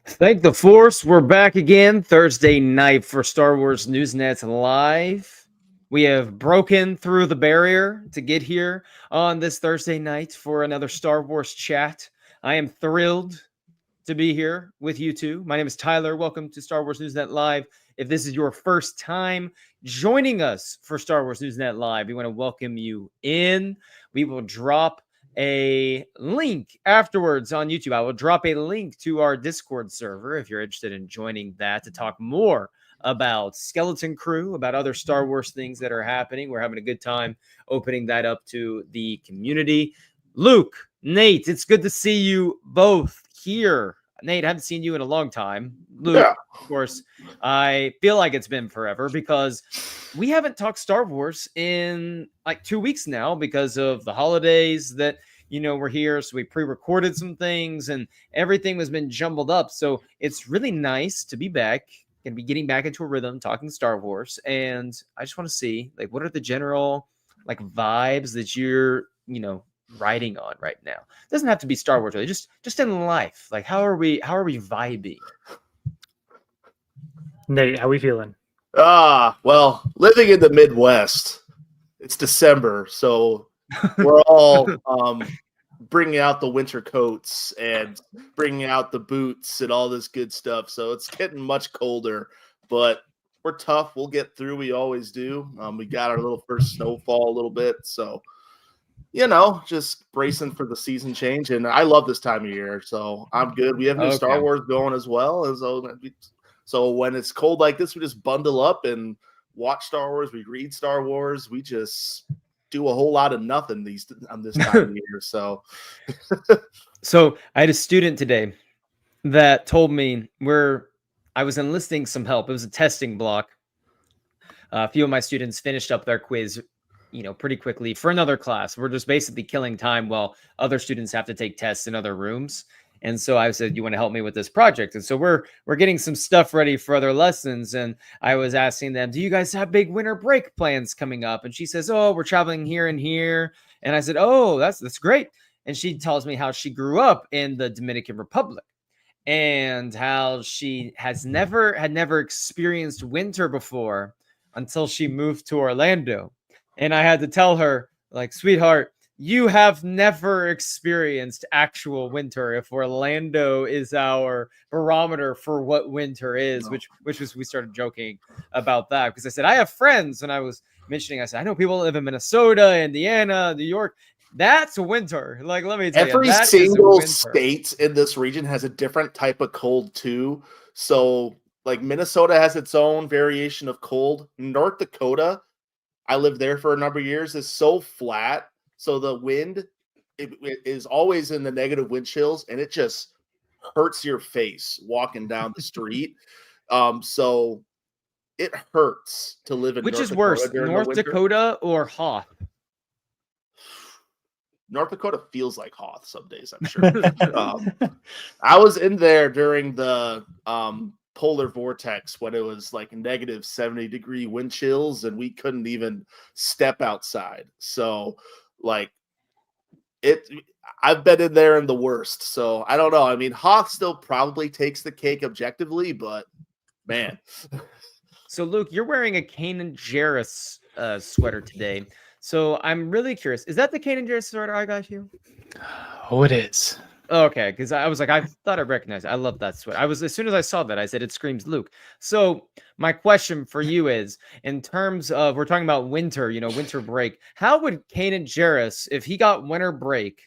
Thank the Force. We're back again Thursday night for Star Wars Newsnet Live. We have broken through the barrier to get here on this Thursday night for another Star Wars chat. I am thrilled to be here with you two. My name is Tyler. Welcome to Star Wars Newsnet Live. If this is your first time joining us for Star Wars Newsnet Live, we want to welcome you in. We will drop a link afterwards on YouTube. I will drop a link to our Discord server if you're interested in joining that to talk more about Skeleton Crew, about other Star Wars things that are happening. We're having a good time opening that up to the community. Luke, Nate, it's good to see you both here. Nate, I haven't seen you in a long time. Luke, Of course, I feel like it's been forever because we haven't talked Star Wars in like 2 weeks now because of the holidays that, we're here. So we pre-recorded some things and everything has been jumbled up. So it's really nice to be back and be getting back into a rhythm, talking Star Wars. And I just want to see, like, what are the general, like, vibes that you're, riding on right now? It doesn't have to be Star Wars, really. Just in life. Like, how are we vibing? Nate, how we feeling? Well, living in the Midwest, it's December, so we're all bringing out the winter coats and bringing out the boots and all this good stuff. So it's getting much colder, but we're tough. We'll get through. We always do. We got our little first snowfall a little bit, so just bracing for the season change. And I love this time of year, so I'm good. We have new Star Wars going as well. And so when it's cold like this, we just bundle up and watch Star Wars. We read Star Wars. We just do a whole lot of nothing on this time of year. So, so I had a student today that told me I was enlisting some help. It was a testing block. A few of my students finished up their quiz, pretty quickly for another class. We're just basically killing time while other students have to take tests in other rooms. And so I said, you want to help me with this project? And so we're getting some stuff ready for other lessons. And I was asking them, do you guys have big winter break plans coming up? And she says, oh, we're traveling here and here. And I said, oh, that's great. And she tells me how she grew up in the Dominican Republic and how she had never experienced winter before until she moved to Orlando. And I had to tell her, like, sweetheart, you have never experienced actual winter if Orlando is our barometer for what winter is, which was, we started joking about that because I said, I have friends. And I was mentioning, I said, I know people live in Minnesota, Indiana, New York. That's winter. Like, let me tell you, every single state in this region has a different type of cold too. So like Minnesota has its own variation of cold. North Dakota, I lived there for a number of years, is so flat. So the wind it is always in the negative wind chills, and it just hurts your face walking down the street. So it hurts to live in Which North is Dakota worse, during North the winter. Dakota or Hoth? North Dakota feels like Hoth some days, I'm sure. I was in there during the polar vortex when it was like negative 70-degree wind chills, and we couldn't even step outside. So like I've been in there in the worst. So I don't know. I mean, Hoth still probably takes the cake objectively, but man. So Luke, you're wearing a Kanan Jarrus sweater today. So I'm really curious. Is that the Kanan Jarrus sweater I got you? Oh, it is. Okay, because I was like, I thought I recognized it. I love that sweater. As soon as I saw that, I said, it screams Luke. So my question for you is, in terms of, we're talking about winter, winter break, how would Kanan Jarrus, if he got winter break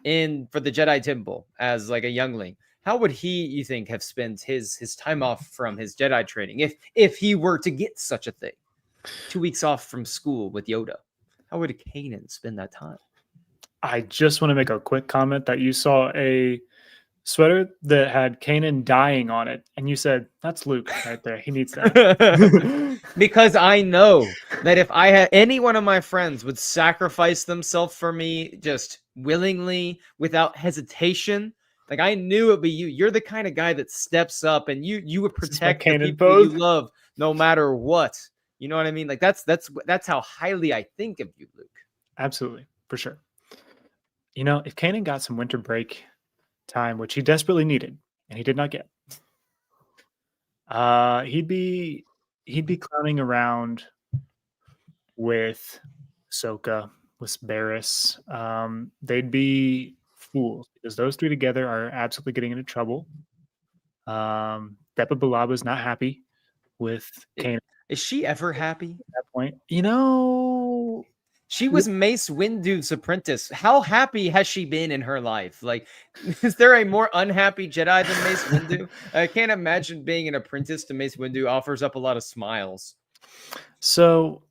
for the Jedi Temple as like a youngling, how would he, you think, have spent his time off from his Jedi training if he were to get such a thing? 2 weeks off from school with Yoda. How would Kanan spend that time? I just want to make a quick comment that you saw a sweater that had Kanan dying on it, and you said, that's Luke right there. He needs that. Because I know that if I had any one of my friends would sacrifice themselves for me just willingly, without hesitation, like I knew it'd be you. You're the kind of guy that steps up and you would protect the people you love no matter what. You know what I mean? Like that's how highly I think of you, Luke. Absolutely, for sure. If Kanan got some winter break time, which he desperately needed, and he did not get. He'd be clowning around with Ahsoka, with Barriss. They'd be fools because those three together are absolutely getting into trouble. Depa Billaba is not happy with Kanan Is she ever happy? at that point. You know, She was Mace Windu's apprentice. How happy has she been in her life? Like, is there a more unhappy Jedi than Mace Windu? I can't imagine being an apprentice to Mace Windu offers up a lot of smiles. so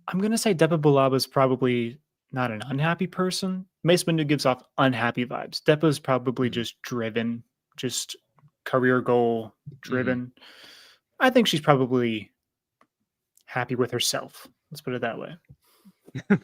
I'm gonna say Depa Billaba is probably not an unhappy person. Mace Windu gives off unhappy vibes. Depa is probably just driven, just career goal driven. I think she's probably happy with herself. Let's put it that way.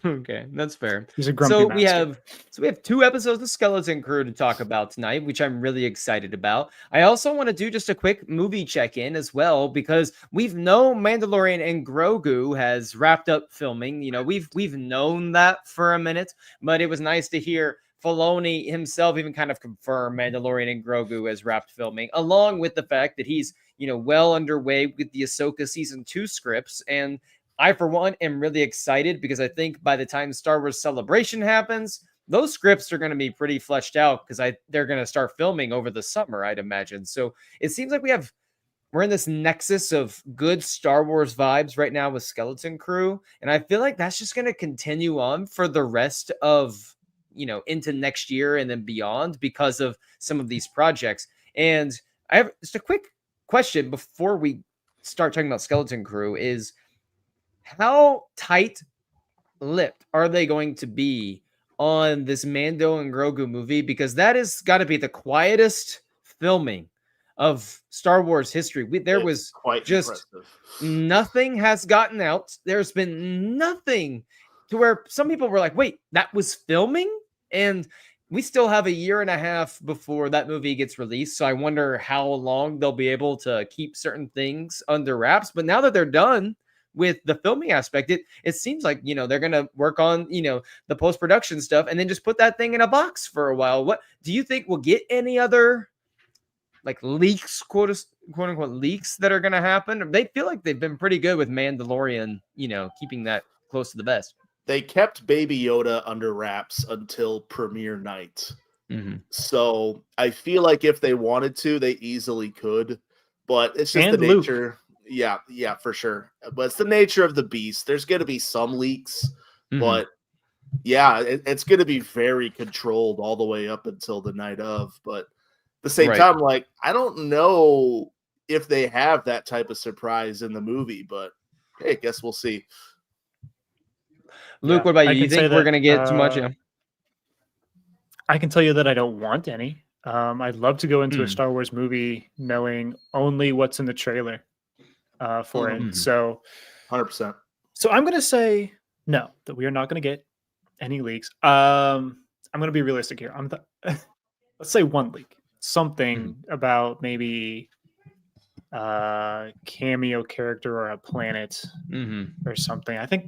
Okay, that's fair. He's a grumpy So master. we have 2 episodes of Skeleton Crew to talk about tonight, which I'm really excited about. I also want to do just a quick movie check-in as well, because we've known Mandalorian and Grogu has wrapped up filming. You know, we've known that for a minute, but it was nice to hear Filoni himself even kind of confirm Mandalorian and Grogu has wrapped filming, along with the fact that he's, you know, well underway with the Ahsoka season 2 scripts. And I, for one, am really excited because I think by the time Star Wars Celebration happens, those scripts are going to be pretty fleshed out because they're going to start filming over the summer, I'd imagine. So it seems like we're in this nexus of good Star Wars vibes right now with Skeleton Crew, and I feel like that's just going to continue on for the rest of, you know, into next year and then beyond because of some of these projects. And I have just a quick question before we start talking about Skeleton Crew is, how tight-lipped are they going to be on this Mando and Grogu movie? Because that has got to be the quietest filming of Star Wars history. There was quite just impressive. nothing has gotten out. There's been nothing to where some people were like, wait, that was filming? And we still have a year and a half before that movie gets released. So I wonder how long they'll be able to keep certain things under wraps. But now that they're done with the filming aspect, it seems like, you know, they're going to work on, you know, the post-production stuff and then just put that thing in a box for a while. What do you think we'll get any other like leaks, quote unquote leaks that are going to happen? They feel like they've been pretty good with Mandalorian, you know, keeping that close to the vest. They kept Baby Yoda under wraps until premiere night. So I feel like if they wanted to, they easily could, but it's just the nature. Luke. Yeah, for sure. But it's the nature of the beast. There's going to be some leaks, but yeah, it's going to be very controlled all the way up until the night of. But at the same time, like, I don't know if they have that type of surprise in the movie, but hey, I guess we'll see. Luke, what about you? You think we're going to get too much? Yeah. I can tell you that I don't want any. I'd love to go into a Star Wars movie knowing only what's in the trailer. For it. So 100%. So I'm going to say no, that we are not going to get any leaks. I'm going to be realistic here. Let's say one leak, something about maybe a cameo character or a planet or something. I think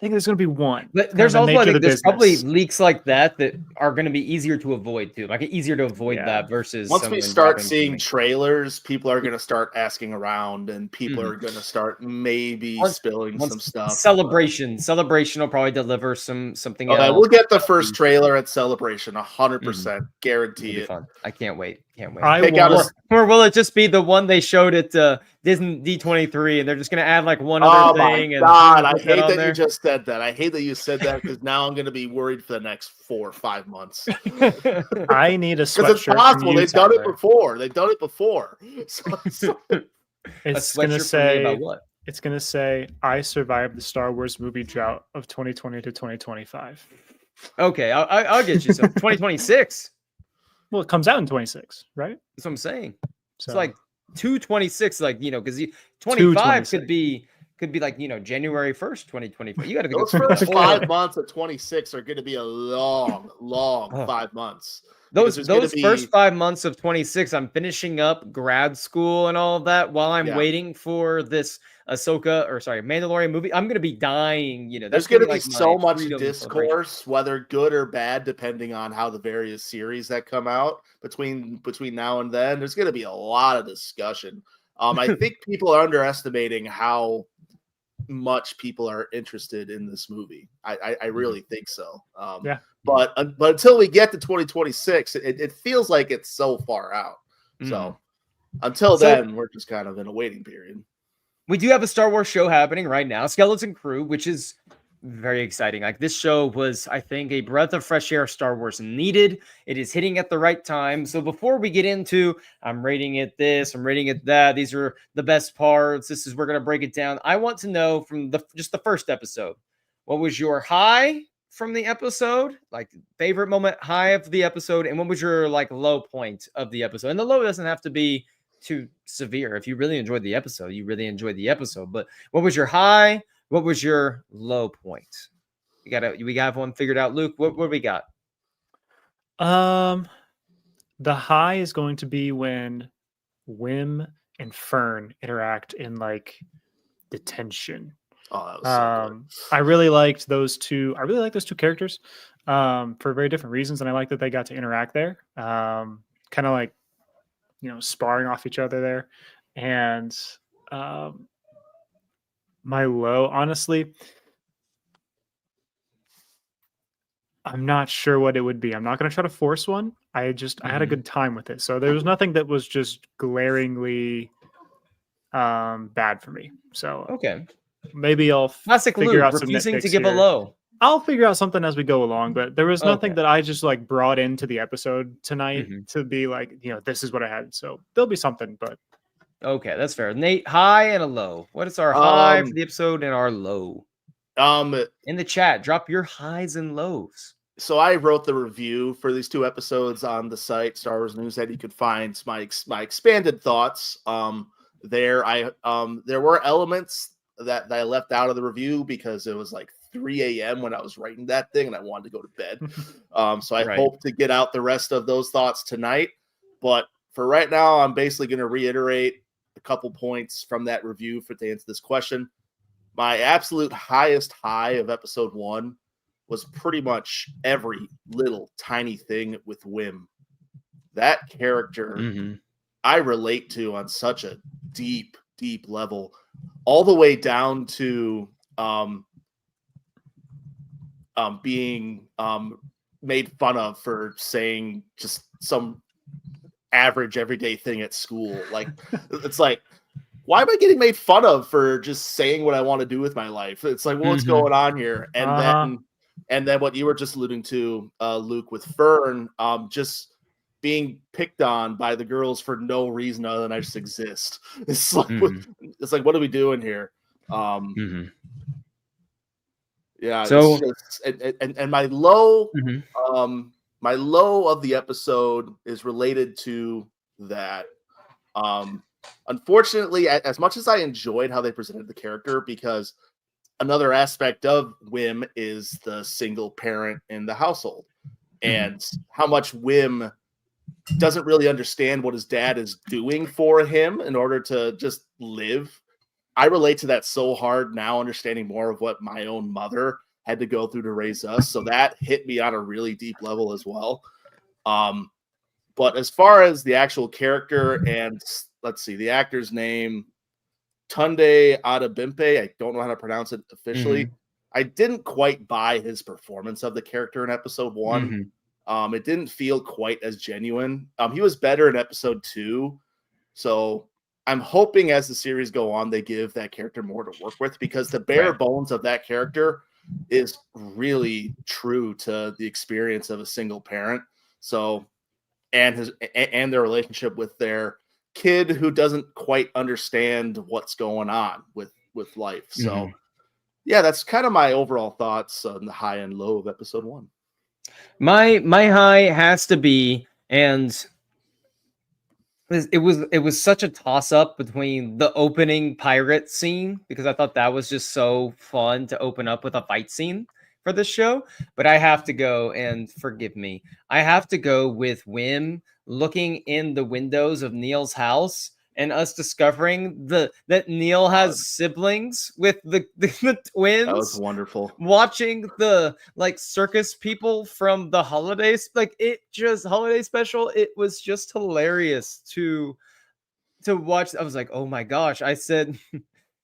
there's going to be one. But there's also there's probably leaks like that are going to be easier to avoid too. Like easier to avoid that versus once we start seeing trailers, people are going to start asking around, and people are going to start maybe spilling some stuff. Celebration will probably deliver something else. We'll get the first trailer at Celebration, 100%, guarantee it. Fun. I can't wait. Or will it just be the one they showed at Disney D23, and they're just going to add like one other thing? Oh my God, I hate that you just said that. I hate that you said that because now I'm going to be worried for the next 4 or 5 months. I need a sweatshirt. Because it's possible. They've done it before. So it's going to say about what? It's going to say, I survived the Star Wars movie drought of 2020 to 2025. Okay, I'll get you some. 2026. Well, it comes out in 26, right? That's what I'm saying. So it's like 226, like, you know, because 25 could be could be like, January 1st, 2025. You got to go Those through first that. 5 months of 26 are going to be a long Oh. 5 months. Because Those there's gonna first be 5 months of 26, I'm finishing up grad school and all of that while I'm Yeah. waiting for this Mandalorian movie. I'm gonna be dying. there's That's going gonna to be be like so my much freedom celebration. discourse, whether good or bad, depending on how the various series that come out between now and then. There's going to be a lot of discussion. I think people are underestimating how much people are interested in this movie. I really think so. Yeah. But until we get to 2026, it feels like it's so far out. So until then, we're just kind of in a waiting period. We do have a Star Wars show happening right now, Skeleton Crew, which is very exciting. Like, this show was, I think, a breath of fresh air Star Wars needed. It is hitting at the right time. So before we get into, I'm rating it this, I'm rating it that, these are the best parts, we're going to break it down. I want to know from just the first episode, what was your high from the episode, like favorite moment high of the episode, and what was your like low point of the episode? And the low doesn't have to be too severe. If you really enjoyed the episode, you really enjoyed the episode. But what was your high? What was your low point? We got one figured out, Luke. What we got? The high is going to be when Wim and Fern interact in like detention. Oh, that was so good. I really liked those two. I really like those two characters for very different reasons, and I like that they got to interact there. Kind of like, sparring off each other there. And my low, honestly, I'm not sure what it would be. I'm not going to try to force one. I had a good time with it. So there was nothing that was just glaringly bad for me. So Okay. maybe I'll Classic figure Luke, out some refusing to nitpicks give a here. low. I'll figure out something as we go along, but there was nothing Okay. that I just like brought into the episode tonight to be like, this is what I had. So there'll be something, but Okay, that's fair. Nate, high and a low. What is our high for the episode and our low? In the chat, drop your highs and lows. So I wrote the review for these two episodes on the site Star Wars News that you could find my expanded thoughts. There were elements that I left out of the review because it was like 3 a.m. when I was writing that thing and I wanted to go to bed. So I hope to get out the rest of those thoughts tonight. But for right now, I'm basically going to reiterate a couple points from that review to answer this question. My absolute highest high of episode 1 was pretty much every little tiny thing with Wim. That character I relate to on such a deep, deep level, all the way down to being made fun of for saying just some average everyday thing at school. Like, it's like, why am I getting made fun of for just saying what I want to do with my life? It's like, what's going on here? And then what you were just alluding to, Luke, with Fern, just being picked on by the girls for no reason other than I just exist. It's like, what are we doing here? Yeah. So, and my low, my low of the episode is related to that. Unfortunately, as much as I enjoyed how they presented the character, because another aspect of Wim is the single parent in the household and how much Wim doesn't really understand what his dad is doing for him in order to just live. I relate to that so hard now, understanding more of what my own mother had to go through to raise us. So that hit me on a really deep level as well. But as far as the actual character, and let's see, the actor's name, Tunde Adebimpe, I don't know how to pronounce it officially. I didn't quite buy his performance of the character in episode 1. It didn't feel quite as genuine. He was better in episode 2. So I'm hoping as the series go on, they give that character more to work with, because the bare bones of that character is really true to the experience of a single parent. So, and their relationship with their kid who doesn't quite understand what's going on with life. So yeah, that's kind of my overall thoughts on the high and low of episode 1. My high has to be, and it was such a toss up between the opening pirate scene, because I thought that was just so fun to open up with a fight scene for this show. But I have to go, and forgive me, I have to go with Wim looking in the windows of Neil's house and us discovering that Neil has siblings with the That was twins, wonderful. watching the like circus people from the holidays, like it just holiday special. It was just hilarious to watch. I was like, oh my gosh. I said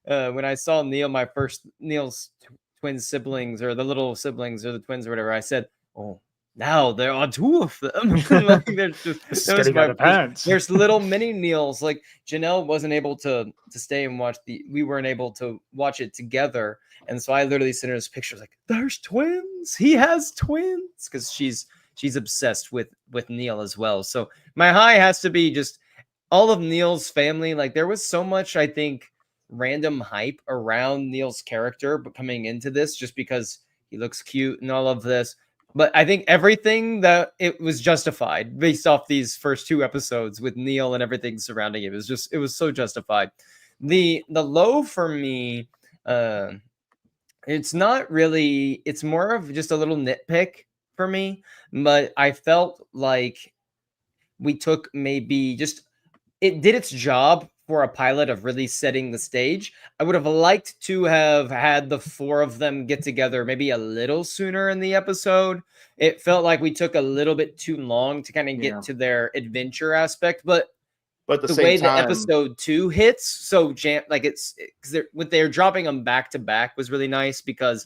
when I saw Neil, my first Neil's twin siblings, or the little siblings, or the twins, or whatever, I said, oh, now there are two of them. Like, there's just This is that was getting out my of hands. there's little mini Neils. Like Janelle wasn't able to stay and watch we weren't able to watch it together. And so I literally sent her this picture like, there's twins. He has twins, because she's obsessed with Neil as well. So my high has to be just all of Neil's family. Like there was so much, I think, random hype around Neil's character, but coming into this, just because he looks cute and all of this. But I think everything that it was justified based off these first 2 episodes with Neil and everything surrounding it. It was so justified. The low for me, it's not really, it's more of just a little nitpick for me, but I felt like we took maybe just, it did its job for a pilot of really setting the stage. I would have liked to have had the 4 of them get together maybe a little sooner in the episode. It felt like we took a little bit too long to kind of get to their adventure aspect, but at the the same way time, the episode 2 hits, so like it's because they're dropping them back to back was really nice, because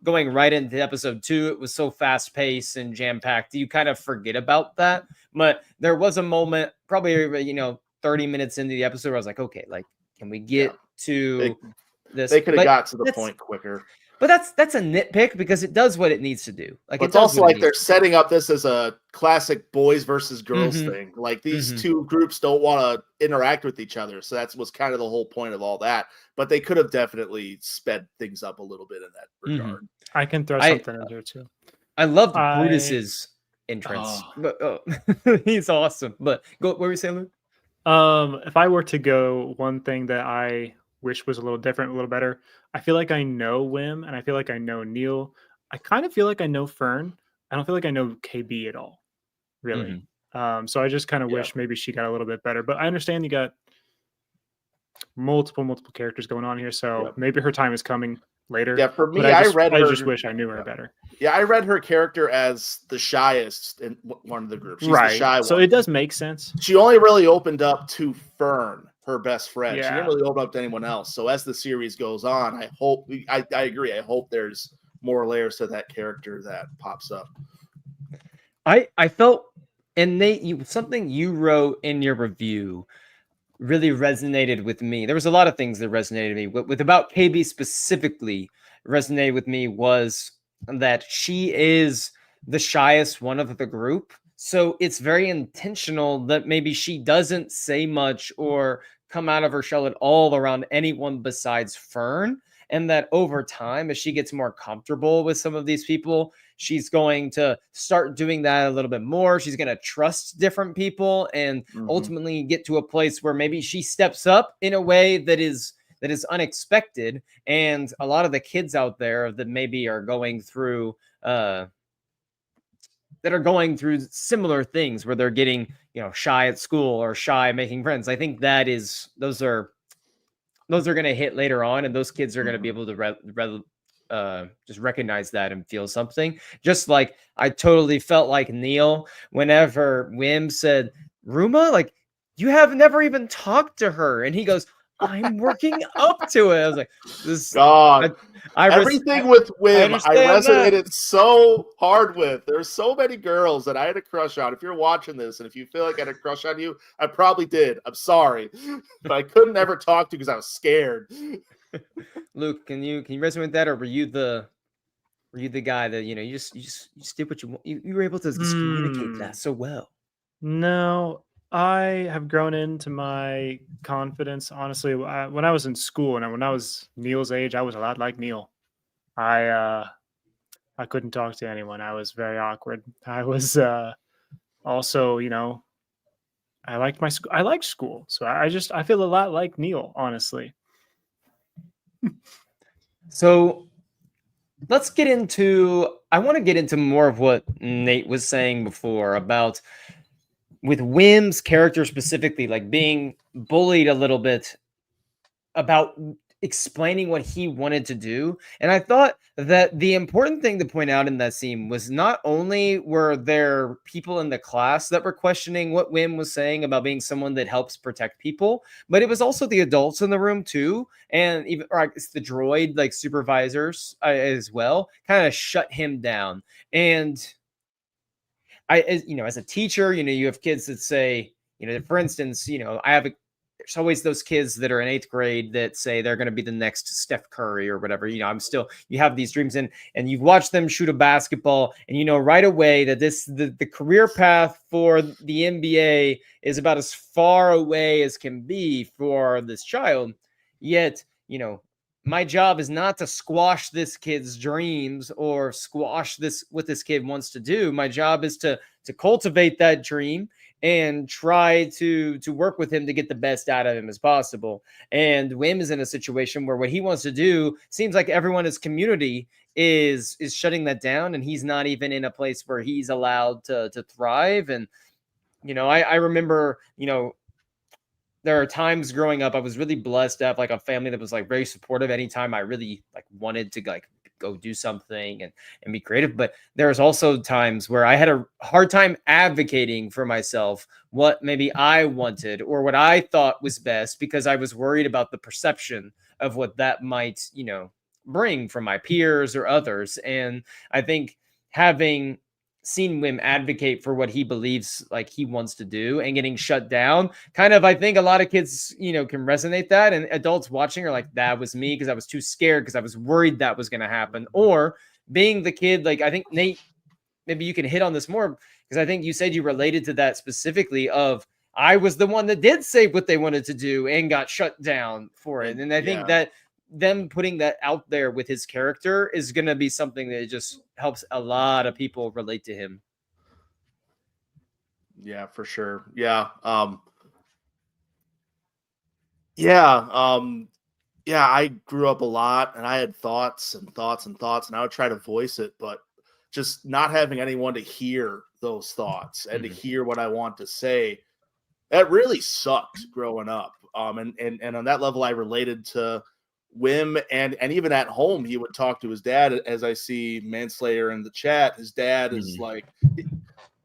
going right into episode 2, it was so fast paced and jam packed. You kind of forget about that. But there was a moment, probably 30 minutes into the episode, where I was like, okay, like, can we get to this? They could have got to the point quicker. But that's a nitpick, because it does what it needs to do. Like, but it's also like they're setting up this as a classic boys versus girls thing. Like these two groups don't want to interact with each other, so that was kind of the whole point of all that. But they could have definitely sped things up a little bit in that regard. I can throw something in there too. I loved Brutus's entrance. He's awesome. But what were you saying, Luke? If I were to go, one thing that I wish was a little different, a little better, I feel like I know Wim, and I feel like I know Neil. I kind of feel like I know Fern. I don't feel like I know KB at all, really. So I just kind of wish maybe she got a little bit better. But I understand you got multiple characters going on here, so maybe her time is coming later. Yeah, for me, I just just wish I knew her better. Yeah, I read her character as the shyest in one of the groups. She's right. The shy so one. It does make sense. She only really opened up to Fern, her best friend. Yeah. She didn't really open up to anyone else. So as the series goes on, I agree. I hope there's more layers to that character that pops up. I felt, and Nate, something you wrote in your review really resonated with me. There was a lot of things that resonated with me. With about KB specifically, resonated with me was that she is the shyest one of the group. So it's very intentional that maybe she doesn't say much or come out of her shell at all around anyone besides Fern. And that over time, as she gets more comfortable with some of these people, she's going to start doing that a little bit more. She's going to trust different people and ultimately get to a place where maybe she steps up in a way that is unexpected. And a lot of the kids out there that maybe are going through similar things, where they're getting shy at school or shy making friends. I think those are going to hit later on, and those kids are going to be able to just recognize that and feel something. Just like I totally felt like Neil whenever Wim said, Ruma, like, you have never even talked to her. And he goes, I'm working up to it. I was like, this God. Everything with Wim, I resonated so hard with. There's so many girls that I had a crush on. If you're watching this, and if you feel like I had a crush on you, I probably did. I'm sorry, but I couldn't ever talk to you because I was scared. Luke, can you resonate with that, or were you the guy that you just did what you want? You were able to just communicate that so well. No, I have grown into my confidence. Honestly, when I was in school and when I was Neil's age, I was a lot like Neil. I couldn't talk to anyone. I was very awkward. I was also, I liked my school. I liked school, so I feel a lot like Neil, honestly. So let's get into. I want to get into more of what Nate was saying before about with Wim's character specifically, like being bullied a little bit about explaining what he wanted to do. And I thought that the important thing to point out in that scene was not only were there people in the class that were questioning what Wim was saying about being someone that helps protect people, but it was also the adults in the room too. And even or it's the droid like supervisors as well kind of shut him down. And as a teacher, you have kids that say, for instance, there's always those kids that are in 8th grade that say they're going to be the next Steph Curry or whatever. You have these dreams and you've watched them shoot a basketball and right away that the career path for the NBA is about as far away as can be for this child. Yet, my job is not to squash this kid's dreams or squash what this kid wants to do. My job is to cultivate that dream and try to work with him to get the best out of him as possible. And Wim is in a situation where what he wants to do seems like everyone in his community is shutting that down, and he's not even in a place where he's allowed to thrive. And I remember there are times growing up I was really blessed to have like a family that was like very supportive anytime I really like wanted to like go do something and be creative. But there's also times where I had a hard time advocating for myself what maybe I wanted or what I thought was best because I was worried about the perception of what that might, bring from my peers or others. And I think having seen Wim advocate for what he believes like he wants to do and getting shut down kind of, I think a lot of kids, can resonate that, and adults watching are like, that was me because I was too scared because I was worried that was going to happen. Or being the kid, like I think Nate, maybe you can hit on this more because I think you said you related to that specifically of I was the one that did say what they wanted to do and got shut down for it. And I think that them putting that out there with his character is going to be something that just helps a lot of people relate to him. Yeah, for sure. Yeah. I grew up a lot and I had thoughts and I would try to voice it, but just not having anyone to hear those thoughts and to hear what I want to say, that really sucked growing up. And on that level, I related to Wim, and even at home, he would talk to his dad. As I see Manslayer in the chat, his dad is like,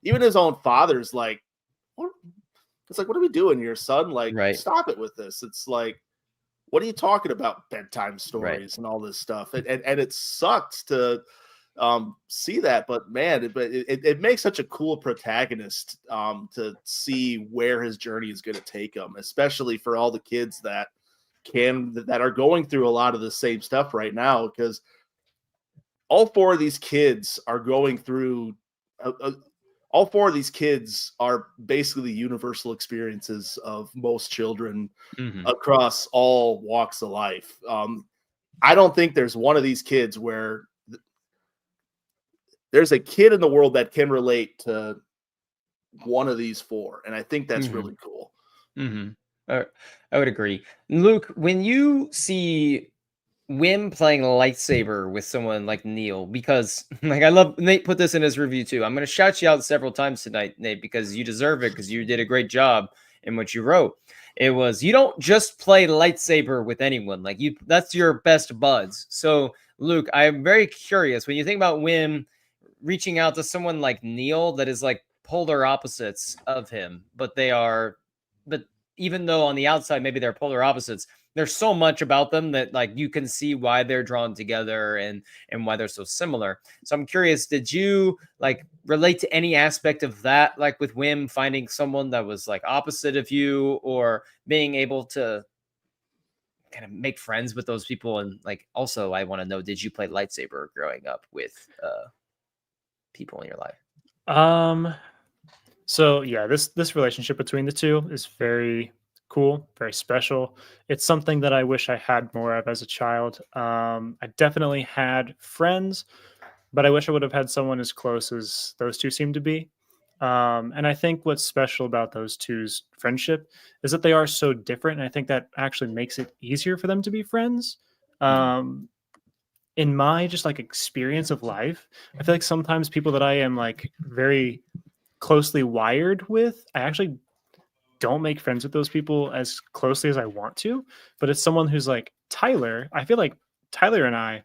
even his own father's like, what? It's like, what are we doing here, son? Like, stop it with this. It's like, what are you talking about? Bedtime stories and all this stuff. And it sucks to see that, but man, it makes such a cool protagonist to see where his journey is going to take him, especially for all the kids that are going through a lot of the same stuff right now, because all four of these kids are going through all four of these kids are basically universal experiences of most children across all walks of life. I don't think there's one of these kids where there's a kid in the world that can relate to one of these four, and I think that's really cool. I would agree. Luke, when you see Wim playing lightsaber with someone like Neil, because like I love Nate put this in his review too. I'm going to shout you out several times tonight, Nate, because you deserve it, because you did a great job in what you wrote. It was, you don't just play lightsaber with anyone, like that's your best buds. So Luke, I'm very curious when you think about Wim reaching out to someone like Neil that is like polar opposites of him, but even though on the outside maybe they're polar opposites, there's so much about them that like you can see why they're drawn together and why they're so similar. So I'm curious, did you like relate to any aspect of that, like with Wim finding someone that was like opposite of you, or being able to kind of make friends with those people? And like also I want to know, did you play lightsaber growing up with people in your life? So yeah, this relationship between the two is very cool, very special. It's something that I wish I had more of as a child. I definitely had friends, but I wish I would have had someone as close as those two seem to be. And I think what's special about those two's friendship is that they are so different. And I think that actually makes it easier for them to be friends. Um, in my just like experience of life, I feel like sometimes people that I am like very closely wired with, I actually don't make friends with those people as closely as I want to. But it's someone who's like Tyler. I feel like Tyler and I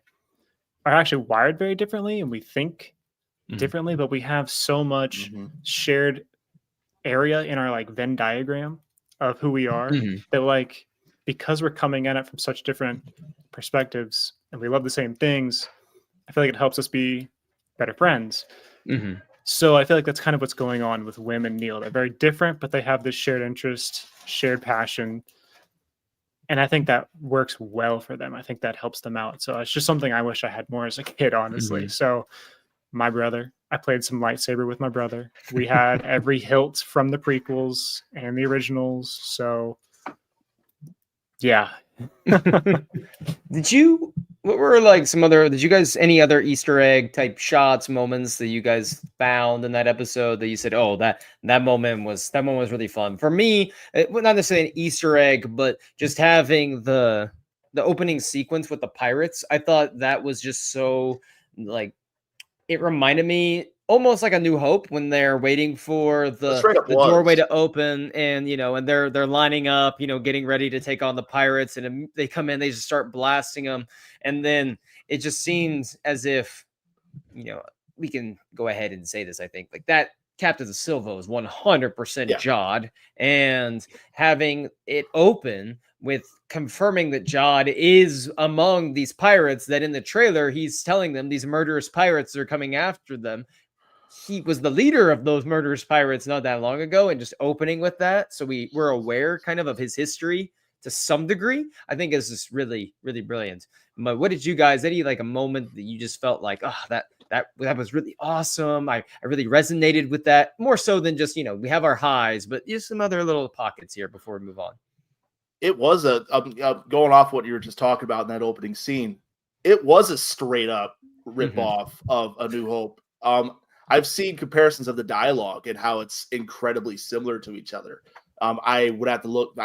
are actually wired very differently and we think differently, but we have so much shared area in our like Venn diagram of who we are that like because we're coming at it from such different perspectives and we love the same things, I feel like it helps us be better friends. So I feel like that's kind of what's going on with Wim and Neil. They're very different, but they have this shared interest, shared passion. And I think that works well for them. I think that helps them out. So it's just something I wish I had more as a kid, honestly. So my brother, I played some lightsaber with my brother. We had every hilt from the prequels and the originals. So yeah. What were like did you guys, any other Easter egg type shots, moments that you guys found in that episode that you said, oh, that moment was really fun? For me, it was not necessarily an Easter egg, but just having the opening sequence with the pirates, I thought that was just so like, it reminded me almost like A New Hope when they're waiting for the doorway to open, and and they're lining up, getting ready to take on the pirates, and they come in, they just start blasting them, and then it just seems as if we can go ahead and say this. I think like that Captain Silva is 100% Jod, and having it open with confirming that Jod is among these pirates, that in the trailer he's telling them these murderous pirates are coming after them. He was the leader of those murderous pirates not that long ago, and just opening with that, so we're aware kind of his history to some degree, I think is just really, really brilliant. But what did you guys, any like a moment that you just felt like, oh, that was really awesome? I really resonated with that, more so than just, we have our highs, but just some other little pockets here before we move on. It was going off what you were just talking about in that opening scene. It was a straight up rip off of A New Hope. I've seen comparisons of the dialogue and how it's incredibly similar to each other. I would have to look.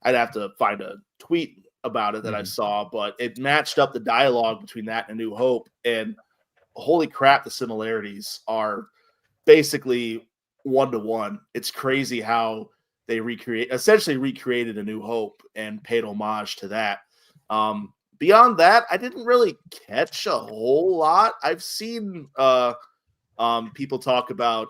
I'd have to find a tweet about it that I saw, but it matched up the dialogue between that and A New Hope. And holy crap, the similarities are basically 1-to-1. It's crazy how they essentially recreated A New Hope and paid homage to that. Beyond that, I didn't really catch a whole lot. I've seen people talk about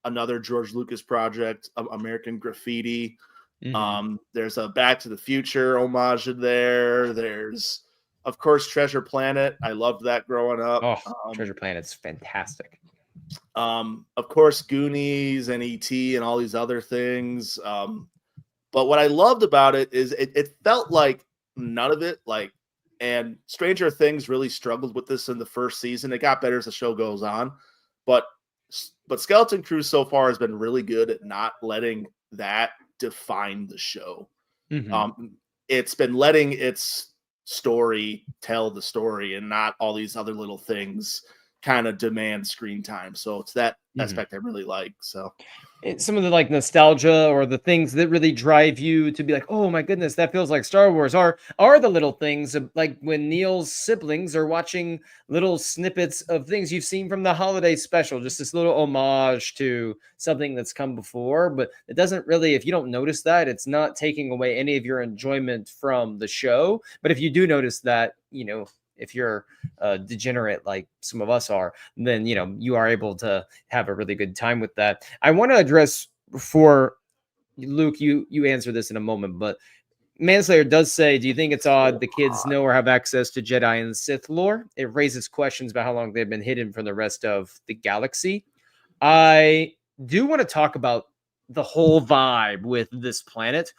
another George Lucas project, American Graffiti. There's a Back to the Future homage in there. There's, of course, Treasure Planet. I loved that growing up. Treasure Planet's fantastic. Of course, Goonies and E.T. and all these other things. But what I loved about it is it felt like none of it, and Stranger Things really struggled with this in the first season. It got better as the show goes on, but Skeleton Crew so far has been really good at not letting that define the show. It's been letting its story tell the story and not all these other little things kind of demand screen time. So it's that aspect I really like. So it's some of the like nostalgia or the things that really drive you to be like, oh my goodness, that feels like Star Wars, are the little things like when Neil's siblings are watching little snippets of things you've seen from the holiday special, just this little homage to something that's come before. But it doesn't really, if you don't notice that, it's not taking away any of your enjoyment from the show. But if you do notice that, if you're a degenerate like some of us are, then you are able to have a really good time with that. I want to address, for Luke, you answer this in a moment, but Manslayer does say, do you think it's odd the kids know or have access to Jedi and Sith lore? It raises questions about how long they've been hidden from the rest of the galaxy. I do want to talk about the whole vibe with this planet.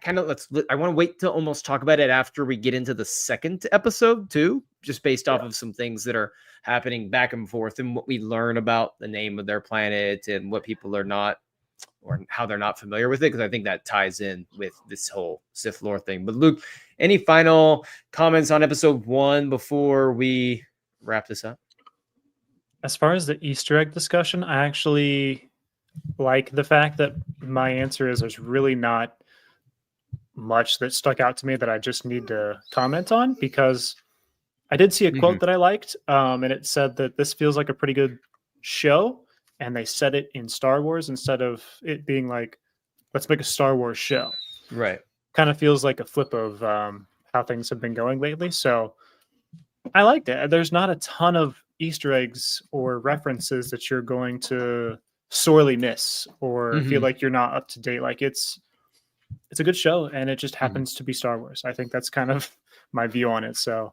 I want to wait to almost talk about it after we get into the second episode too, just based off of some things that are happening back and forth and what we learn about the name of their planet and what people are not, or how they're not familiar with it, because I think that ties in with this whole Sith lore thing. But Luke, any final comments on episode 1 before we wrap this up? As far as the Easter egg discussion, I actually like the fact that my answer is there's really not much that stuck out to me that I just need to comment on, because I did see a quote that I liked, and it said that this feels like a pretty good show, and they said it in Star Wars instead of it being like, let's make a Star Wars show. Right. Kind of feels like a flip of how things have been going lately. So I liked it. There's not a ton of Easter eggs or references that you're going to sorely miss or feel like you're not up to date. Like it's a good show, and it just happens to be Star Wars. I think that's kind of my view on it. So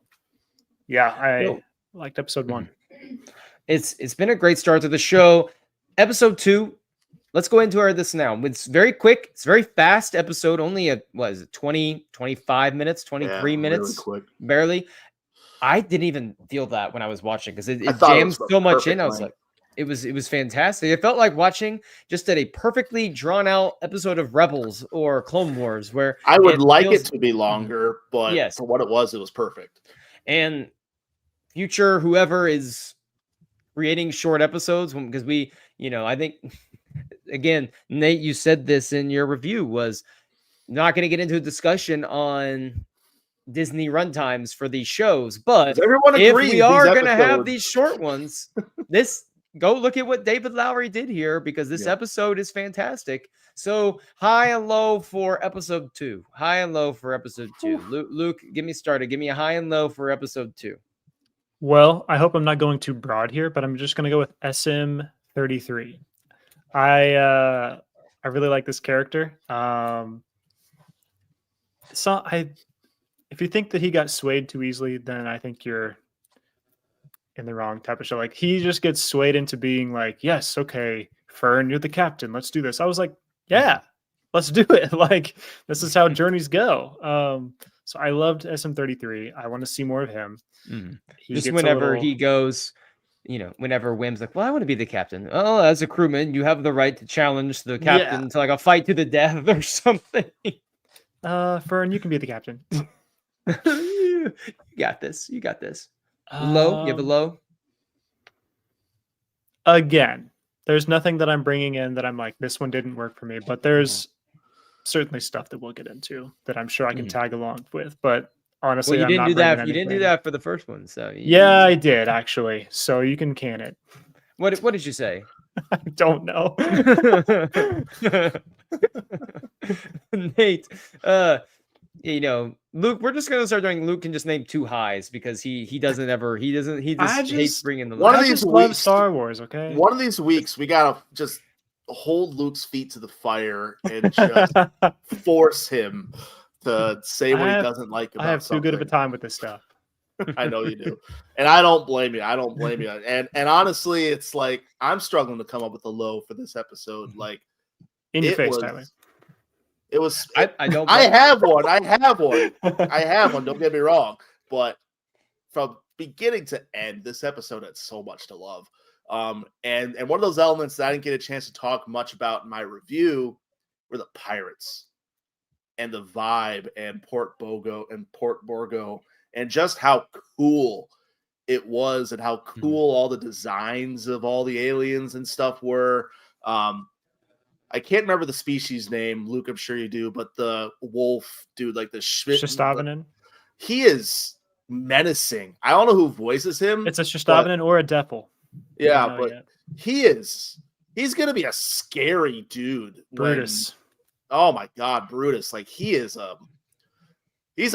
yeah, I liked episode 1. It's been a great start to the show. Episode 2, let's go into this now. It's very quick. It's a very fast episode. Only a 20, 25 minutes, 23 minutes, really quick. barely. I didn't even feel that when I was watching because it thought it jams was so much in. I was perfect like, it was fantastic. It felt like watching just a perfectly drawn out episode of Rebels or Clone Wars, where I would like feels- it to be longer, but Yes. for what it was perfect. And future whoever is creating short episodes, because I think again, Nate, you said this in your review, was not going to get into a discussion on Disney runtimes for these shows, but Everyone if agrees we are going to have episodes- these short ones, go look at what David Lowery did here, because this episode is fantastic. So high and low for episode 2. High and low for episode 2. Luke, get me started. Give me a high and low for episode 2. Well, I hope I'm not going too broad here, but I'm just going to go with SM33. I really like this character. If you think that he got swayed too easily, then I think you're in the wrong type of show. Like, he just gets swayed into being like, yes, okay, Fern, you're the captain. Let's do this. I was like, yeah, let's do it. Like, this is how journeys go. So I loved SM33. I want to see more of him. Just whenever he goes, whenever Wim's like, well, I want to be the captain. Oh, as a crewman, you have the right to challenge the captain to like a fight to the death or something. Fern, you can be the captain. You got this. You got this. Low? You have a low? Again, there's nothing that I'm bringing in that I'm like, this one didn't work for me, but there's certainly stuff that we'll get into that I'm sure I can tag along with. But honestly, you didn't do that. You didn't do that for the first one, so I did actually. So you can can it. What did you say? I don't know. Nate, Luke, we're just gonna start doing. Luke can just name 2 highs because he just hates bringing the. One of I these just love weeks- Star Wars. Okay. One of these weeks, we gotta just hold Luke's feet to the fire and just force him to say what he doesn't like about I have too good of a something. time with this stuff. I know you do, and I don't blame you. And honestly, it's like I'm struggling to come up with a low for this episode. Like, In your it face, was- Tyler. It was. I don't. I have one. I have one. Don't get me wrong, but from beginning to end, this episode had so much to love. And one of those elements that I didn't get a chance to talk much about in my review were the pirates and the vibe and Port Borgo and just how cool it was and how cool all the designs of all the aliens and stuff were. I can't remember the species name, Luke, I'm sure you do, but the wolf dude, like the SWNN. He is menacing. I don't know who voices him. It's a SWNN or a Defil. Yeah, but he's gonna be a scary dude. Brutus. Oh my god, Brutus. Like he's a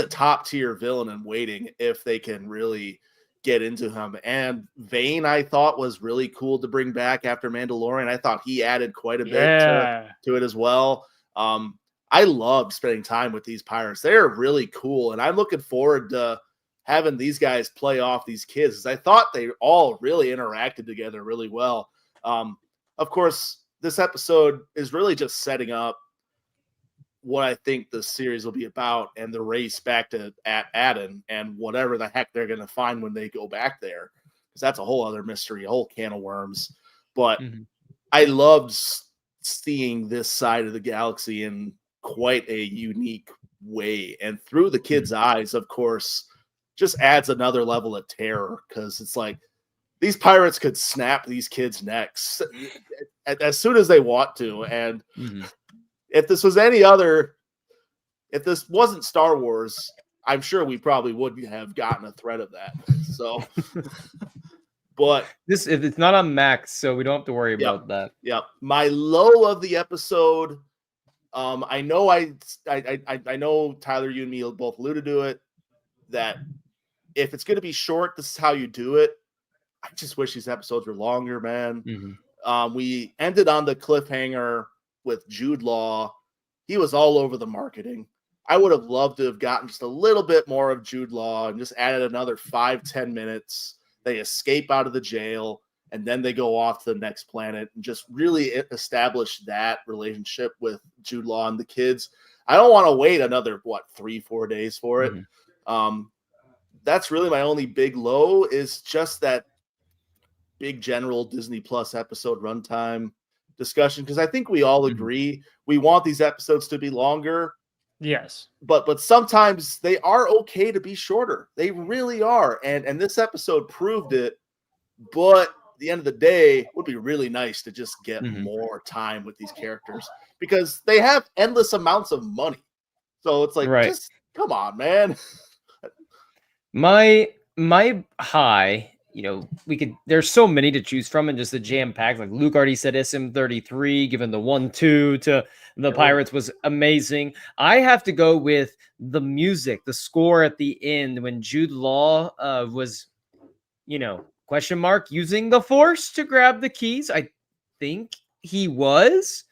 top tier villain in waiting if they can really get into him. And Vane, I thought, was really cool to bring back after Mandalorian. I thought he added quite a bit to it as well. I loved spending time with these pirates. They're really cool, and I'm looking forward to having these guys play off these kids, because I thought they all really interacted together really well. Of course, this episode is really just setting up what I think the series will be about and the race back to Aden and whatever the heck they're going to find when they go back there, because that's a whole other mystery, a whole can of worms. But I loved seeing this side of the galaxy in quite a unique way, and through the kids' eyes, of course, just adds another level of terror, because it's like these pirates could snap these kids' necks as soon as they want to. And if this was if this wasn't Star Wars, I'm sure we probably wouldn't have gotten a thread of that. So, but if it's not on Max, so we don't have to worry about that. Yeah. My low of the episode. I know I know Tyler, you and me both alluded to it, that if it's going to be short, this is how you do it. I just wish these episodes were longer, man. We ended on the cliffhanger with Jude Law. He was all over the marketing. I would have loved to have gotten just a little bit more of Jude Law and just added another 5-10 minutes. They escape out of the jail, and then they go off to the next planet and just really establish that relationship with Jude Law and the kids. I don't want to wait another, 3-4 days for it. That's really my only big low, is just that big general Disney Plus episode runtime discussion. Because I think we all agree we want these episodes to be longer. Yes. But sometimes they are okay to be shorter. They really are. And this episode proved it. But at the end of the day, it would be really nice to just get more time with these characters, because they have endless amounts of money. So it's like, just come on, man. My high, there's so many to choose from, and just the jam pack. Like Luke already said, SM33, given the 1-2 to the Pirates was amazing. I have to go with the music, the score at the end when Jude Law was, question mark, using the Force to grab the keys. I think he was.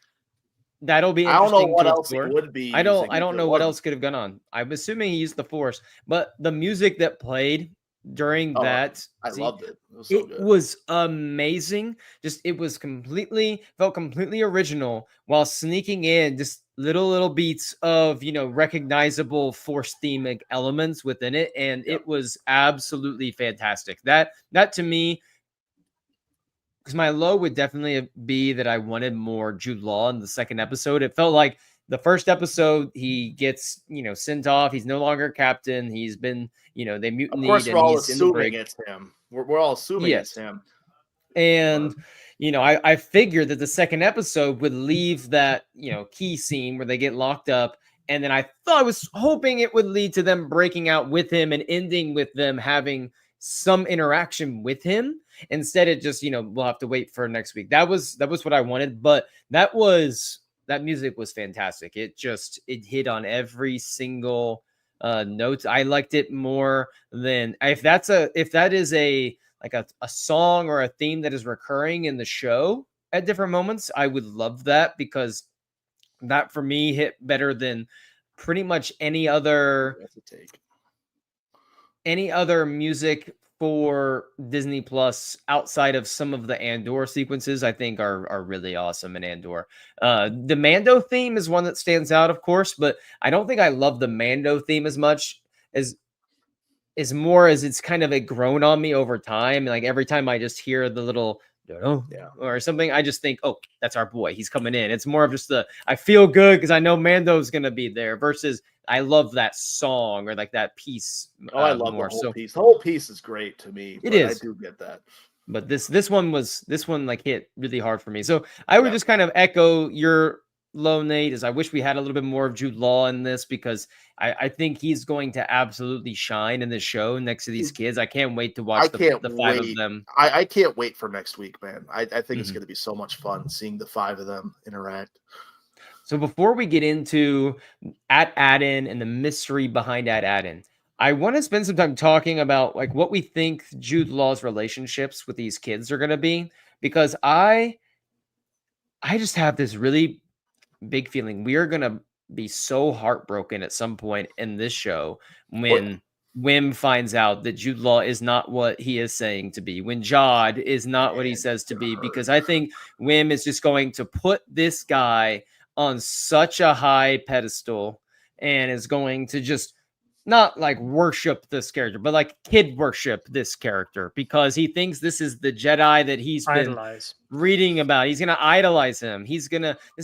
That'll be interesting. I don't know what else he would be. I don't know what else could have gone on. I'm assuming he used the Force, but the music that played during that, I loved it. It was so good. It was amazing. Just felt completely original, while sneaking in just little beats of recognizable Force themic elements within it, and it was absolutely fantastic. That to me. Because my low would definitely be that I wanted more Jude Law in the second episode. It felt like the first episode, he gets, sent off. He's no longer captain. He's been, they mutinied. Of course, we're all assuming it's him. We're all assuming it's him. And, I figured that the second episode would leave that, key scene where they get locked up. And then I was hoping it would lead to them breaking out with him and ending with them having some interaction with him. Instead, it just, we'll have to wait for next week. That was what I wanted, but that music was fantastic. It hit on every single note. I liked it more than if that is a song or a theme that is recurring in the show at different moments. I would love that, because that for me hit better than pretty much any other music for Disney Plus outside of some of the Andor sequences. I think are really awesome in Andor. The Mando theme is one that stands out, of course, but I don't think I love the Mando theme as much as more as it's kind of grown on me over time. Like every time I just hear the little or something, I just think, oh, that's our boy, he's coming in. It's more of just I feel good because I know Mando's gonna be there, versus I love that song or that piece. I love more. The whole piece. The whole piece is great to me. It is. I do get that. But this one hit really hard for me. So I would just kind of echo your low, Nate, is I wish we had a little bit more of Jude Law in this, because I think he's going to absolutely shine in this show next to these kids. I can't wait to watch the 5 of them. I can't wait for next week, man. I think it's going to be so much fun seeing the 5 of them interact. So before we get into At-Adin and the mystery behind At-Adin, I want to spend some time talking about what we think Jude Law's relationships with these kids are going to be, because I just have this really big feeling we are going to be so heartbroken at some point in this show when Wim finds out that Jude Law is not what he is saying to be, when Jod is not what he says to be, because I think Wim is just going to put this guy on such a high pedestal and is going to just not worship this character, but kid worship this character, because he thinks this is the Jedi that he's been reading about. He's going to idolize him. This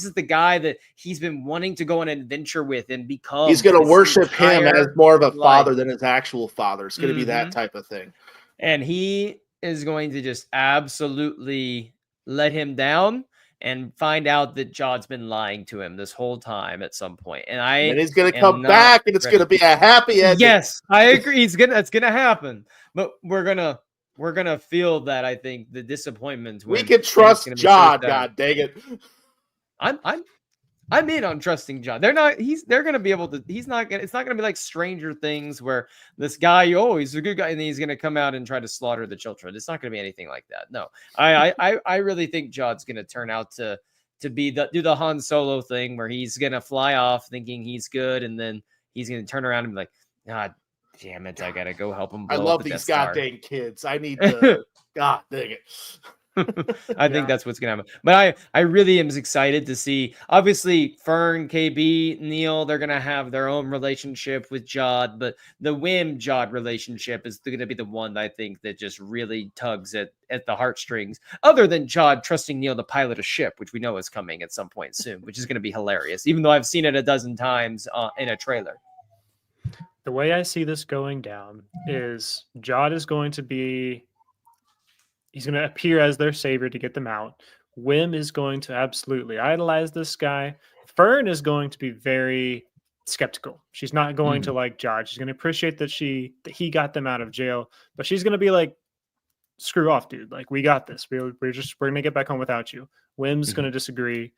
is the guy that he's been wanting to go on an adventure with and become. He's going to worship him as more of a father than his actual father. It's going to be that type of thing. And he is going to just absolutely let him down and find out that Jod's been lying to him this whole time at some point. And And then I he's gonna am come not back, and it's ready. gonna be a happy ending. Yes, I agree. That's gonna happen. But we're gonna feel that, I think, the disappointment We when can it's trust gonna be so John. sad. God dang it! I'm in on trusting John. They're gonna be able to. It's not gonna be like Stranger Things where this guy, oh, he's a good guy, and then he's gonna come out and try to slaughter the children. It's not gonna be anything like that. No, I really think John's gonna turn out to do the Han Solo thing where he's gonna fly off thinking he's good, and then he's gonna turn around and be like, God damn it, I gotta go help him I blow love up the these Death Star. goddamn kids. I need to. God dang it! I think that's what's gonna happen. But I really am excited to see. Obviously, Fern, KB, Neil, they're gonna have their own relationship with Jod, but the Wim Jod relationship is gonna be the one that I think that just really tugs at the heartstrings. Other than Jod trusting Neil to pilot a ship, which we know is coming at some point soon, which is gonna be hilarious. Even though I've seen it a dozen times in a trailer. The way I see this going down is Jod is going to be. He's going to appear as their savior to get them out. Wim is going to absolutely idolize this guy. Fern is going to be very skeptical. She's not going to like Jod. She's going to appreciate that he got them out of jail, but she's going to be like, "Screw off, dude! Like we got this. We're going to get back home without you." Wim's going to disagree.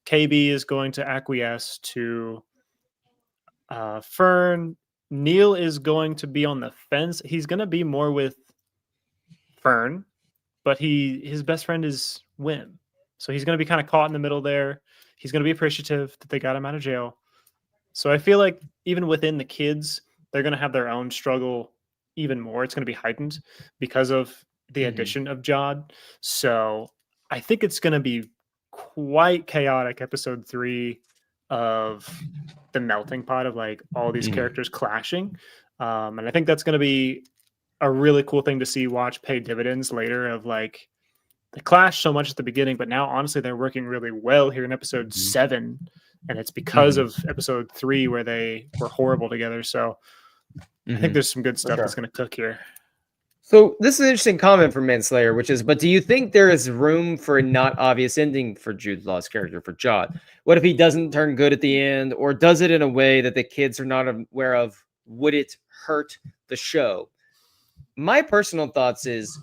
KB is going to acquiesce to Fern. Neil is going to be on the fence. He's going to be more with Fern, but his best friend is Wim. So he's going to be kind of caught in the middle there. He's going to be appreciative that they got him out of jail. So I feel like even within the kids, they're going to have their own struggle even more. It's going to be heightened because of the addition of Jod. So I think it's going to be quite chaotic episode 3 of the melting pot of like all these characters clashing. And I think that's going to be a really cool thing to see pay dividends later of like they clash so much at the beginning, but now honestly they're working really well here in episode 7, and it's because of episode 3 where they were horrible together. So I think there's some good stuff that's going to cook here. So this is an interesting comment from Manslayer, which is, but do you think there is room for a not obvious ending for Jude Law's character, for Jod? What if he doesn't turn good at the end, or does it in a way that the kids are not aware of? Would it hurt the show? My personal thoughts is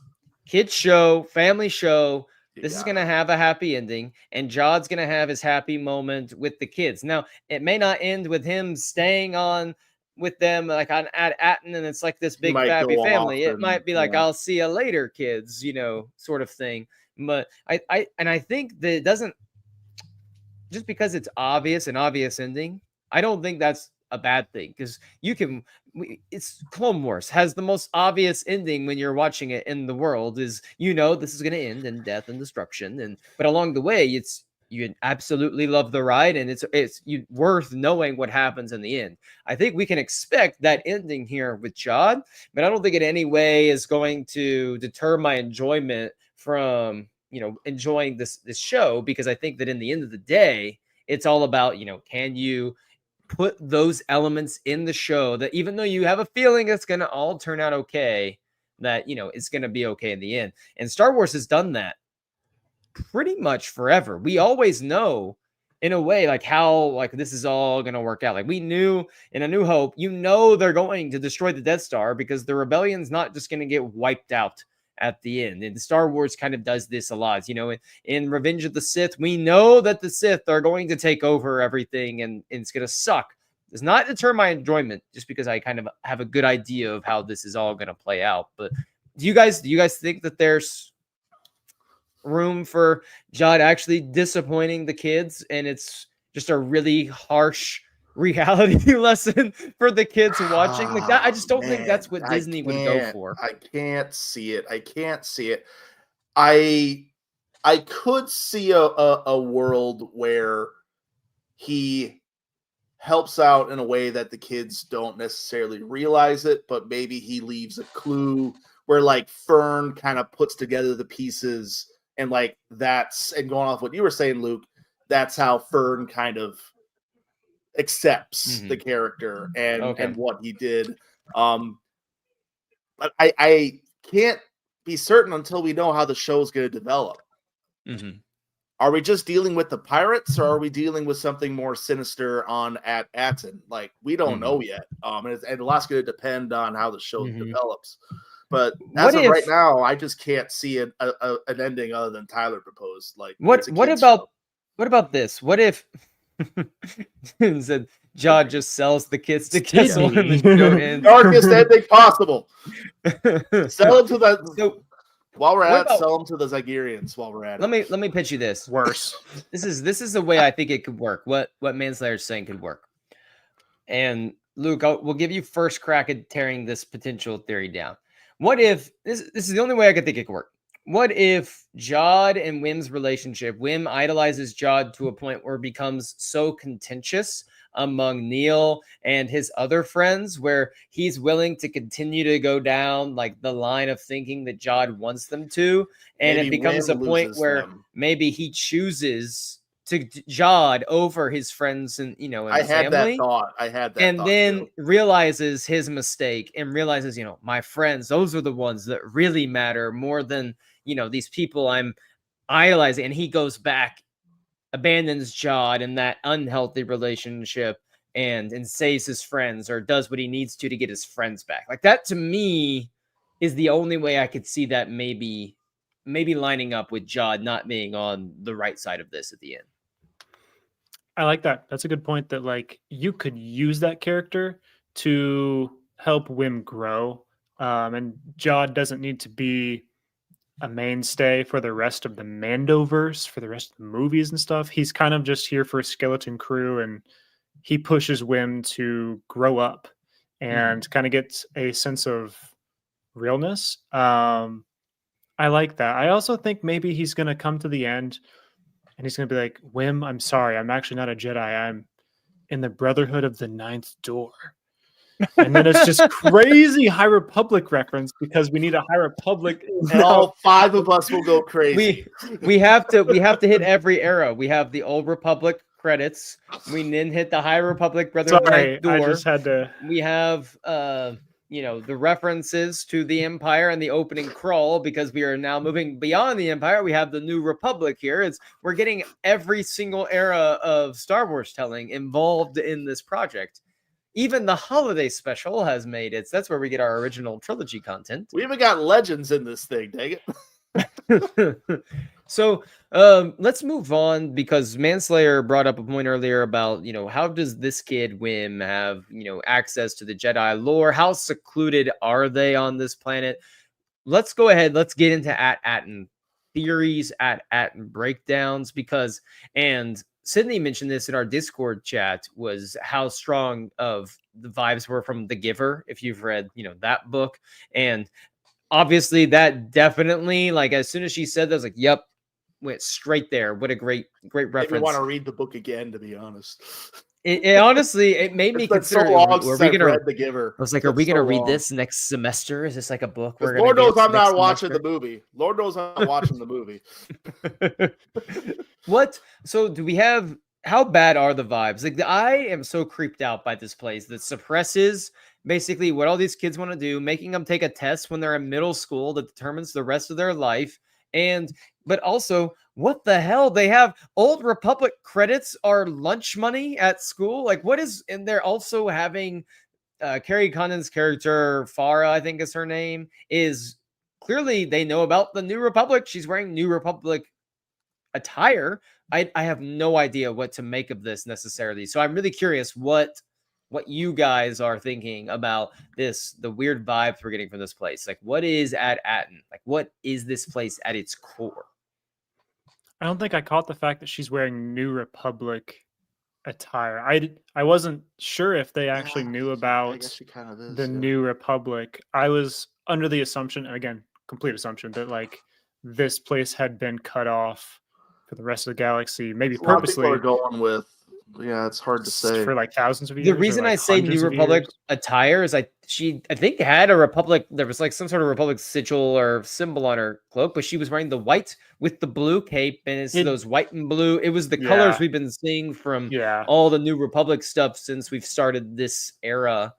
kids show, family show. This is going to have a happy ending, and Jod's going to have his happy moment with the kids. Now, it may not end with him staying on with them like on at Atten, and it's like this big happy family. It might be like, I'll see you later, kids, sort of thing. But I think that it doesn't, just because it's an obvious ending, I don't think that's a bad thing, because it's Clone Wars has the most obvious ending when you're watching it in the world is, this is going to end in death and destruction, but along the way you absolutely love the ride, and it's worth knowing what happens in the end. I think we can expect that ending here with Jod, but I don't think in any way is going to deter my enjoyment from enjoying this show, because I think that in the end of the day, it's all about can you put those elements in the show that even though you have a feeling it's going to all turn out okay, that it's going to be okay in the end. And Star Wars has done that pretty much forever. We always know in a way like how like this is all going to work out. Like we knew in A New Hope, they're going to destroy the Death Star, because the rebellion's not just going to get wiped out at the end. And Star Wars kind of does this a lot. In Revenge of the Sith, we know that the Sith are going to take over everything, and it's going to suck. Does not deter my enjoyment, just because I kind of have a good idea of how this is all going to play out. But do you guys think that there's room for Jod actually disappointing the kids, and it's just a really harsh reality lesson for the kids watching like that? I just don't think that's what Disney would go for. I can't see it. I could see a world where he helps out in a way that the kids don't necessarily realize it, but maybe he leaves a clue where like Fern kind of puts together the pieces, and like and going off what you were saying, Luke, that's how Fern kind of accepts the character and what he did. But I can't be certain until we know how the show's going to develop. Mm-hmm. Are we just dealing with the pirates, or are we dealing with something more sinister on at Atten? Like, we don't know yet. And a lot's going to depend on how the show develops. But as of right now, I just can't see an ending other than Tyler proposed. Like, what about this? What if said Jod just sells the kids to Kessel and the show ends? Darkest ending possible. Sell them to the. So, while we're at it, sell them to the Zygerians. While we're at it, let me pitch you this. Worse. This is the way I think it could work. What Manslayer's saying could work. And Luke, we'll give you first crack at tearing this potential theory down. What if this is the only way I could think it could work? What if Jod and Wim's relationship, Wim idolizes Jod to a point where it becomes so contentious among Neil and his other friends, where he's willing to continue to go down like the line of thinking that Jod wants them to, and maybe it becomes a point where maybe he chooses to Jod over his friends and I had that thought. And then realizes his mistake and realizes, my friends, those are the ones that really matter more than these people I'm idolizing. And he goes back, abandons Jod in that unhealthy relationship and saves his friends, or does what he needs to get his friends back. Like, that to me is the only way I could see that maybe lining up with Jod not being on the right side of this at the end. I like that. That's a good point, that like you could use that character to help Wim grow. And Jod doesn't need to be a mainstay for the rest of the Mandoverse, for the rest of the movies and stuff. He's kind of just here for a skeleton crew, and he pushes Wim to grow up and kind of get a sense of realness. I like that. I also think maybe he's going to come to the end and he's going to be like, Wim, I'm sorry. I'm actually not a Jedi. I'm in the Brotherhood of the Ninth Door. And then it's just crazy High Republic reference, because we need a High Republic. And all 5 of us will go crazy. We have to hit every era. We have the Old Republic credits. We then hit the High Republic Brotherhood of the Ninth Door. I just had to. We have the references to the Empire and the opening crawl, because we are now moving beyond the Empire. We have the New Republic here. We're getting every single era of Star Wars telling involved in this project. Even the holiday special has made it. So that's where we get our original trilogy content. We even got legends in this thing, dang it. So let's move on, because Manslayer brought up a point earlier about, how does this kid Wim have, access to the Jedi lore? How secluded are they on this planet? Let's go ahead. Let's get into Atten theories, Atten breakdowns, and Sydney mentioned this in our Discord chat, was how strong of the vibes were from The Giver, if you've read, that book. And obviously that definitely, like, as soon as she said that, I was like, yep, went straight there. What a great reference. I want to read the book again, to be honest. It honestly, it made me consider, so long since I've read The Giver. I was like, are we going to read this next semester? Is this like a book we're going to Lord knows I'm not watching the movie. Lord knows I'm not watching the movie. What? So do we have, how bad are the vibes? Like, I am so creeped out by this place that suppresses basically what all these kids want to do, making them take a test when they're in middle school that determines the rest of their life. But also, what the hell? They have Old Republic credits are lunch money at school. Like, what is, and they're also having Carrie Condon's character, Farah, I think is her name, is clearly they know about the New Republic. She's wearing New Republic attire. I have no idea what to make of this necessarily. So I'm really curious what you guys are thinking about this, the weird vibes we're getting from this place. Like, what is at Atten? Like, what is this place at its core? I don't think I caught the fact that she's wearing New Republic attire. I wasn't sure if they actually knew about the New Republic. I was under the assumption, and again, complete assumption, that like this place had been cut off for the rest of the galaxy, maybe purposely. A lot of people are going with, yeah, it's hard to say, for like thousands of years. The reason I say New Republic attire is I think had a Republic. There was like some sort of Republic sigil or symbol on her cloak, but she was wearing the white with the blue cape, and it's those white and blue. It was the colors we've been seeing from all the New Republic stuff since we've started this era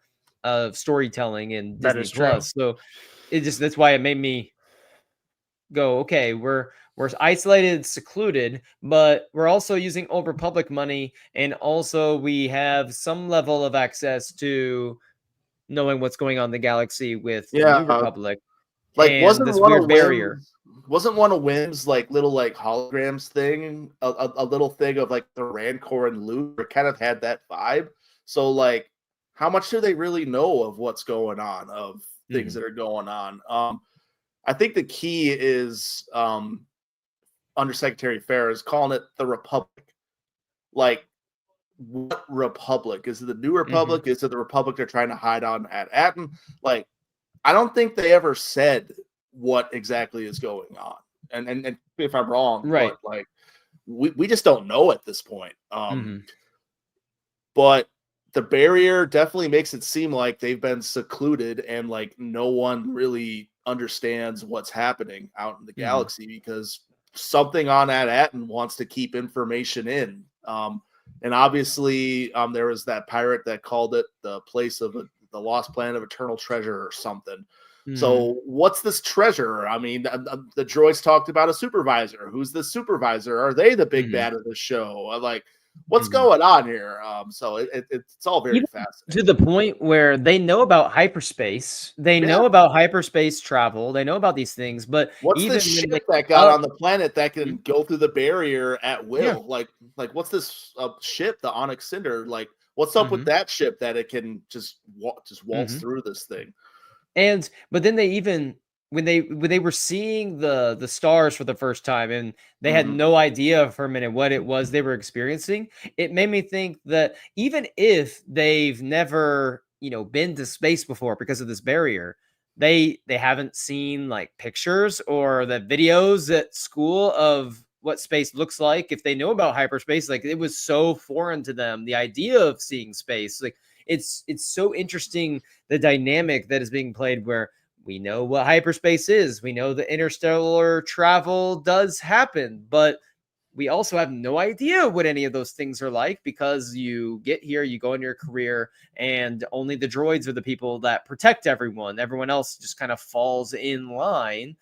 of storytelling in Disney Plus. So that's why it made me go, okay, we're isolated, secluded, but we're also using Old Republic money, and also we have some level of access to knowing what's going on in the galaxy with the New Yeah, Republic like and this weird barrier. Wasn't one of Wim's like little like holograms thing a little thing of like the Rancor and Luke? It kind of had that vibe. So like, how much do they really know of what's going on, of things that are going on? I think the key is Undersecretary Fair is calling it the Republic. Like, what Republic? Is it the New Republic? Is it the Republic they're trying to hide on at Atten? Like, I don't think they ever said what exactly is going on. And if I'm wrong, right? But like, we just don't know at this point. But the barrier definitely makes it seem like they've been secluded and like no one really understands what's happening out in the galaxy because something on that Atten wants to keep information in. And obviously there was that pirate that called it the place of the lost planet of eternal treasure or something. So what's this treasure? I mean, the droids talked about a supervisor. Who's the supervisor? Are they the big bad of the show? Like, what's going on here? So it's all very fascinating. To the point where they know about hyperspace. They know about hyperspace travel. They know about these things. But what's even this ship that got on the planet that can go through the barrier at will? Like what's this ship, the Onyx Cinder? Like, what's up with that ship that it can just waltz through this thing? But then they even when they were seeing the stars for the first time and they had no idea for a minute what it was they were experiencing, it made me think that even if they've never been to space before because of this barrier, they haven't seen like pictures or the videos at school of what space looks like. If they know about hyperspace, like it was so foreign to them, the idea of seeing space, like it's so interesting, the dynamic that is being played where we know what hyperspace is. We know the interstellar travel does happen, but we also have no idea what any of those things are like because you get here, you go in your career, and only the droids are the people that protect everyone. Everyone else just kind of falls in line.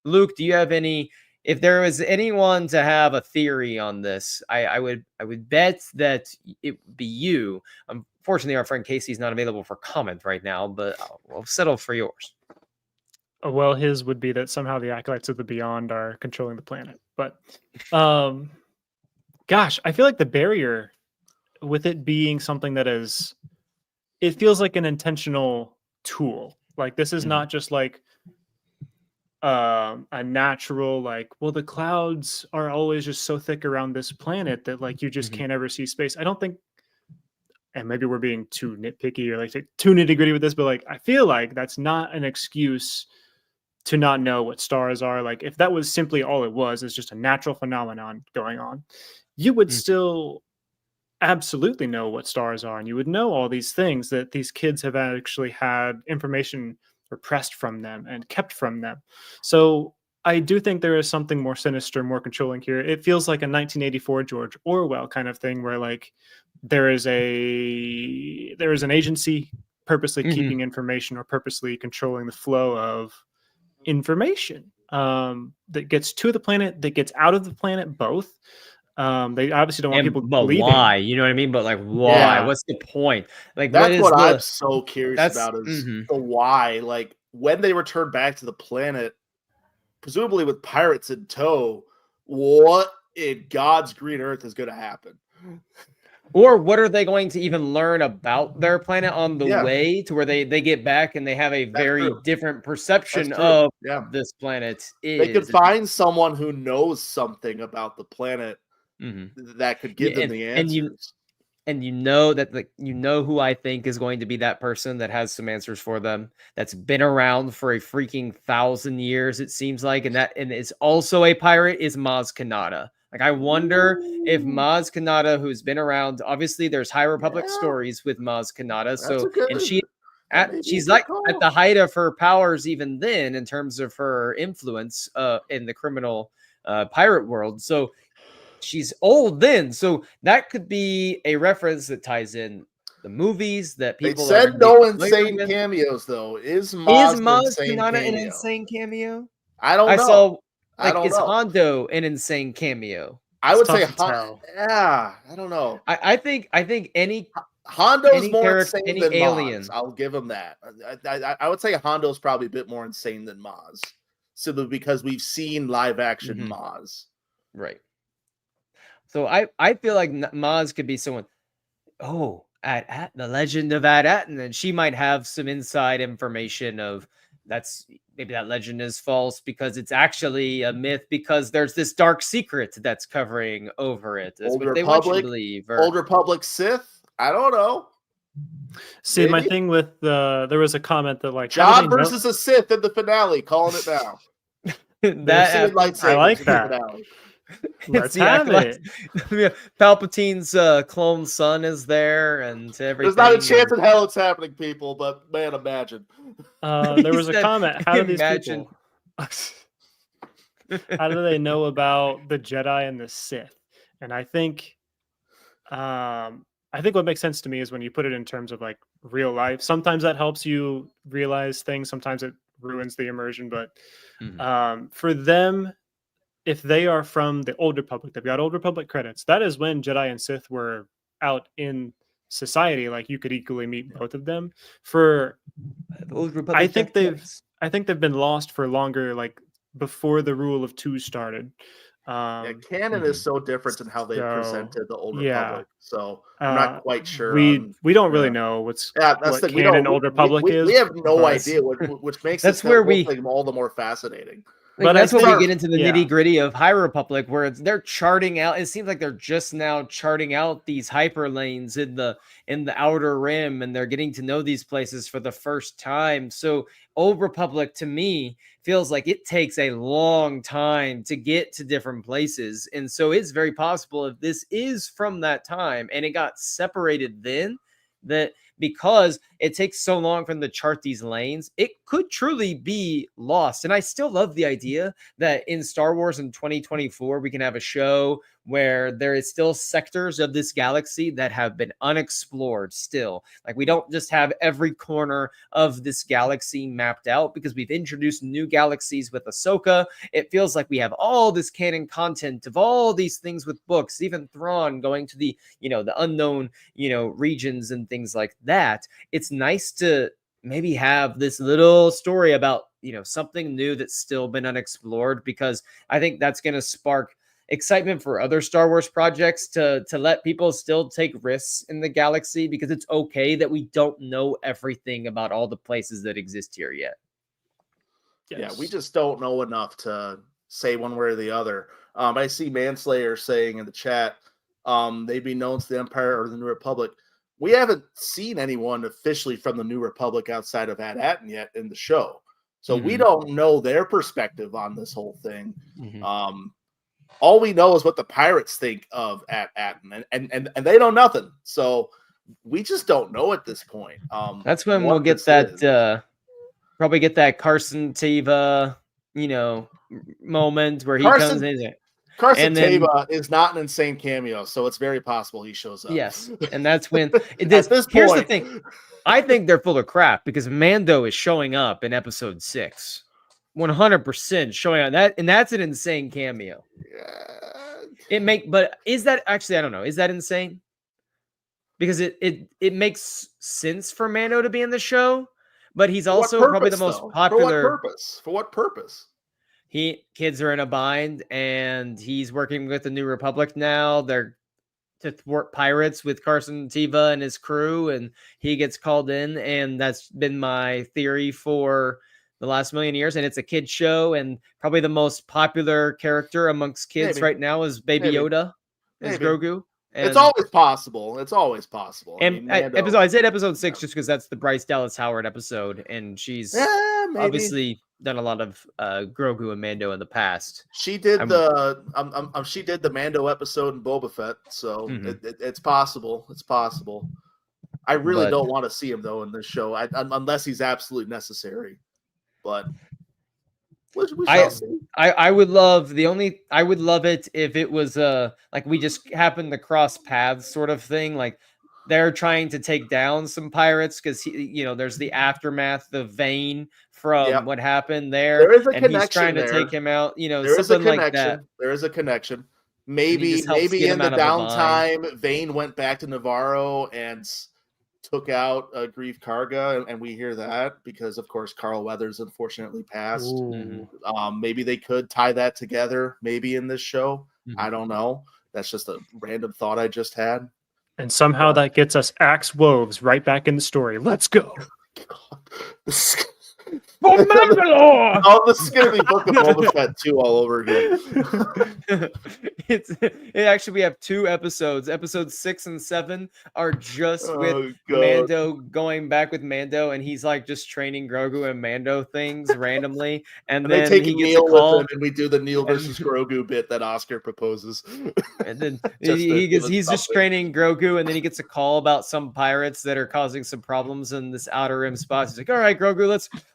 Luke, do you have any? If there was anyone to have a theory on this, I would bet that it would be you. Unfortunately, our friend Casey's not available for comment right now, but we'll settle for yours. Well, his would be that somehow the acolytes of the beyond are controlling the planet. But, gosh, I feel like the barrier, with it being something that is, it feels like an intentional tool. Like this is not just like a natural, like, well, the clouds are always just so thick around this planet that like you just can't ever see space. I don't think, and maybe we're being too nitpicky or like too nitty gritty with this, but like I feel like that's not an excuse to not know what stars are. Like if that was simply all it was, is just a natural phenomenon going on, you would still absolutely know what stars are, and you would know all these things that these kids have actually had information repressed from them and kept from them. So I do think there is something more sinister, more controlling here. It feels like a 1984 George Orwell kind of thing where like there is an agency purposely keeping information or purposely controlling the flow of information that gets to the planet, that gets out of the planet, both. They obviously don't want people believing. Why? You know what I mean? But like, why? Yeah. What's the point? Like, that's what I'm so curious about is the why. Like when they return back to the planet, presumably with pirates in tow, what in God's green earth is going to happen? Or what are they going to even learn about their planet on the way to where they get back and they have a very different perception of this planet? They could find someone who knows something about the planet that could give them the answers. And you know that, like, you know who I think is going to be that person that has some answers for them, that's been around for a freaking 1,000 years, it seems like, and is also a pirate, is Maz Kanata. Like, I wonder if Maz Kanata, who's been around, obviously there's High Republic stories with Maz Kanata, she's like at the height of her powers even then in terms of her influence in the criminal pirate world. So she's old then, so that could be a reference that ties in the movies that people said no insane cameos though. Is Maz Kanata an insane cameo? I don't I know. saw I don't is know. Hondo an insane cameo? I It's would say tough to tell. yeah, I don't know. I think any Hondo's more character, insane any than alien. Maz. I'll give him that. I would say Hondo's probably a bit more insane than Maz, simply because we've seen live action Mhm. Maz. Right. So I feel like Maz could be someone. Oh, at the Legend of At, and then she might have some inside information of that's maybe that legend is false because it's actually a myth because there's this dark secret that's covering over it. That's Old what they want you to Republic, believe. Old Republic Sith. I don't know. See, my Maybe? thing with there was a comment that like, how do John they know- versus a Sith in the finale. Calling it now. They're that seeing happens. lightsabers like in that. the finale. Let's the have acolyte. it. Palpatine's clone son is there, and everything. There's not a chance in hell it's happening, people. But man, imagine. There was a said, comment. How do these imagine. people? How do they know about the Jedi and the Sith? And I think what makes sense to me is when you put it in terms of like real life. Sometimes that helps you realize things. Sometimes it ruins the immersion. But for them, if they are from the Old Republic, they've got Old Republic credits. That is when Jedi and Sith were out in society. Like you could equally meet both of them. For Old Republic I think they've been lost for longer. Like before the Rule of Two started. Yeah, canon is so different in how they presented the Old Republic. So I'm not quite sure. We don't really know what that's the canon Old Republic is. We have no idea, which makes that's this whole thing all the more fascinating. But that's where we get into the yeah. nitty gritty of High Republic, where they're charting out. It seems like they're just now charting out these hyper lanes in the Outer Rim, and they're getting to know these places for the first time. So Old Republic, to me, feels like it takes a long time to get to different places, and so it's very possible if this is from that time and it got separated then, that because it takes so long for them to chart these lanes, it could truly be lost. And I still love the idea that in Star Wars in 2024, we can have a show where there is still sectors of this galaxy that have been unexplored still. Like we don't just have every corner of this galaxy mapped out because we've introduced new galaxies with Ahsoka. It feels like we have all this canon content of all these things with books, even Thrawn going to the, the unknown, regions and things like that. It's nice to maybe have this little story about, something new that's still been unexplored, because I think that's going to spark excitement for other Star Wars projects to let people still take risks in the galaxy, because it's okay that we don't know everything about all the places that exist here yet. Yes. Yeah, we just don't know enough to say one way or the other. I see Manslayer saying in the chat, they'd be known to the Empire or the New Republic. We haven't seen anyone officially from the New Republic outside of At-Atten yet in the show. So we don't know their perspective on this whole thing. All we know is what the pirates think of At-Atten, and they know nothing. So we just don't know at this point. That's when we'll get that probably get that Carson Teva, moment where he comes in. Carson Teva is not an insane cameo, so it's very possible he shows up. Yes, and that's when here's the thing. I think they're full of crap because Mando is showing up in episode 6. 100% showing up. That's an insane cameo. Yeah. But is that actually, I don't know, is that insane? Because it makes sense for Mando to be in the show, but he's also probably the most popular. For what purpose? Kids are in a bind, and he's working with the New Republic now. They're to thwart pirates with Carson Teva and his crew, and he gets called in, and that's been my theory for the last million years. And it's a kid show, and probably the most popular character amongst kids right now is Baby Yoda, is Grogu. And it's always possible. And I said episode 6 just because that's the Bryce Dallas Howard episode, and she's obviously done a lot of Grogu and Mando in the past. She did she did the Mando episode in Boba Fett, so it's possible. It's possible. I really don't want to see him though in this show, unless he's absolutely necessary. But we shall see. I would love I would love it if it was like we just happened to cross paths sort of thing, like they're trying to take down some pirates because there's the aftermath of Vane from what happened there. There is a and he's connection trying to there. take him out, There is a something like that. connection. There is a connection. he Maybe just helps get in him the out of the bind. downtime, Vane went back to Navarro and took out Grief Karga, and we hear that because, of course, Carl Weathers unfortunately passed. Maybe they could tie that together, maybe in this show. I don't know. That's just a random thought I just had. And somehow that gets us Axe Woves right back in the story. Let's go. For Mandalore! Oh, this is gonna be Book of Boba Fett 2 all over again. Actually, we have 2 episodes. Episodes 6 and 7 are just with God. Mando going back with Mando, and he's like just training Grogu and Mando things randomly, and they then take he gets Neil a call. with him, and we do the Neil versus Grogu bit that Oscar proposes. And then Just to give us he's just something. training Grogu, and then he gets a call about some pirates that are causing some problems in this Outer Rim spot. He's like, "All right, Grogu,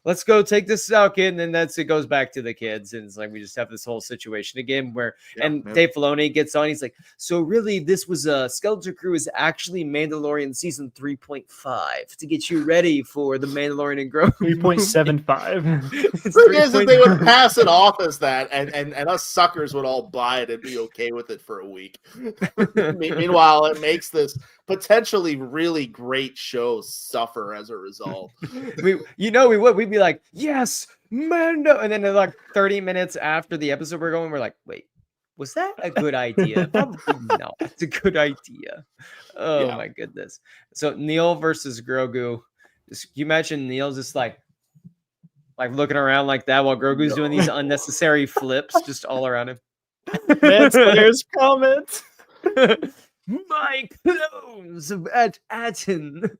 let's go take this out, kid." And then it goes back to the kids, and it's like we just have this whole situation again where Dave Filoni gets on. He's like, "So really, this was Skeleton Crew is actually Mandalorian season 3.5 to get you ready for the Mandalorian and Grogu 3.75. The thing is that they would pass it off as that, and us suckers would all buy it and be okay with it for a week. Meanwhile, it makes this potentially really great show suffer as a result. we would. We'd be like, "Yes, Mando," and then like 30 minutes after the episode we're going, we're like, "Wait, was that a good idea?" Probably not. It's a good idea. Oh my goodness. So Neil versus Grogu. Can you imagine Neil's just like looking around like that while Grogu's doing these unnecessary flips just all around him? Manslayer's comment. My clones at Atten.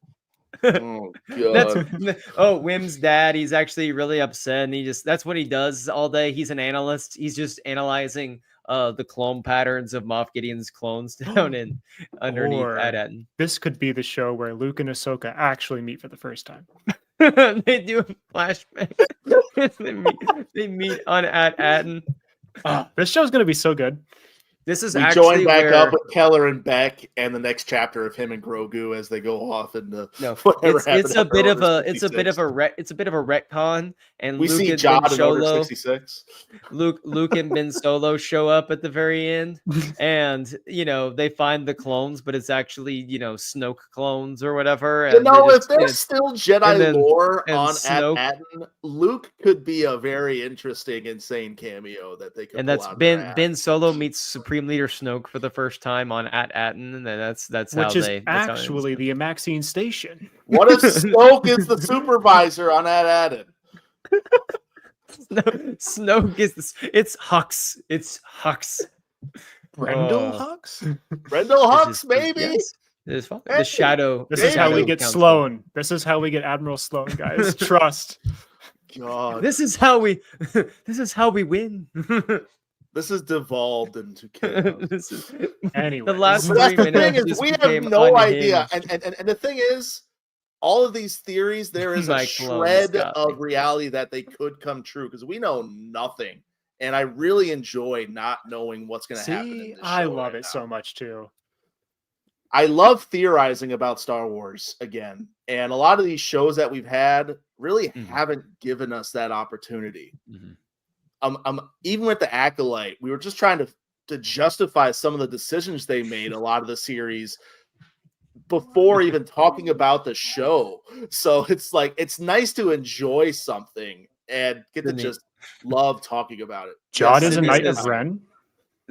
Oh God. Wim's dad, he's actually really upset, and that's what he does all day. He's an analyst. He's just analyzing the clone patterns of Moff Gideon's clones down in underneath Atten. This could be the show where Luke and Ahsoka actually meet for the first time. They do a flashback. they meet on Atten. This show's gonna be so good. This is we actually join back up with Keller and Beck, and the next chapter of him and Grogu as they go off into it's a bit of a retcon, and we Luke see and Jod Ben in Solo. Order 66. Luke and Ben Solo show up at the very end, and they find the clones, but it's actually Snoke clones or whatever. And if there's still Jedi lore on Snoke, Atten, Luke could be a very interesting, insane cameo that they could. And that's Ben Solo meets Supreme Leader Snoke for the first time on Atten, and that's how which is actually the Amaxine station. What if Snoke is the supervisor on Atten? Snoke is it's Hux. It's Hux. Brendel Hux? Brendel Hux, maybe. Yes. The shadow. This is how we get Sloane. This is how we get Admiral Sloane, guys. Trust. God. This is how we win. This is devolved into chaos. Anyway, the last that's 3 the minutes thing is we have no idea, and the thing is, all of these theories, there is a shred of reality that they could come true because we know nothing, and I really enjoy not knowing what's going to happen. In this I show love right it now. so much too. I love theorizing about Star Wars again, and a lot of these shows that we've had really haven't given us that opportunity. Even with the Acolyte, we were just trying to justify some of the decisions they made, a lot of the series, before even talking about the show. So it's nice to enjoy something and get to just love talking about it. Jod is a Knight of Ren.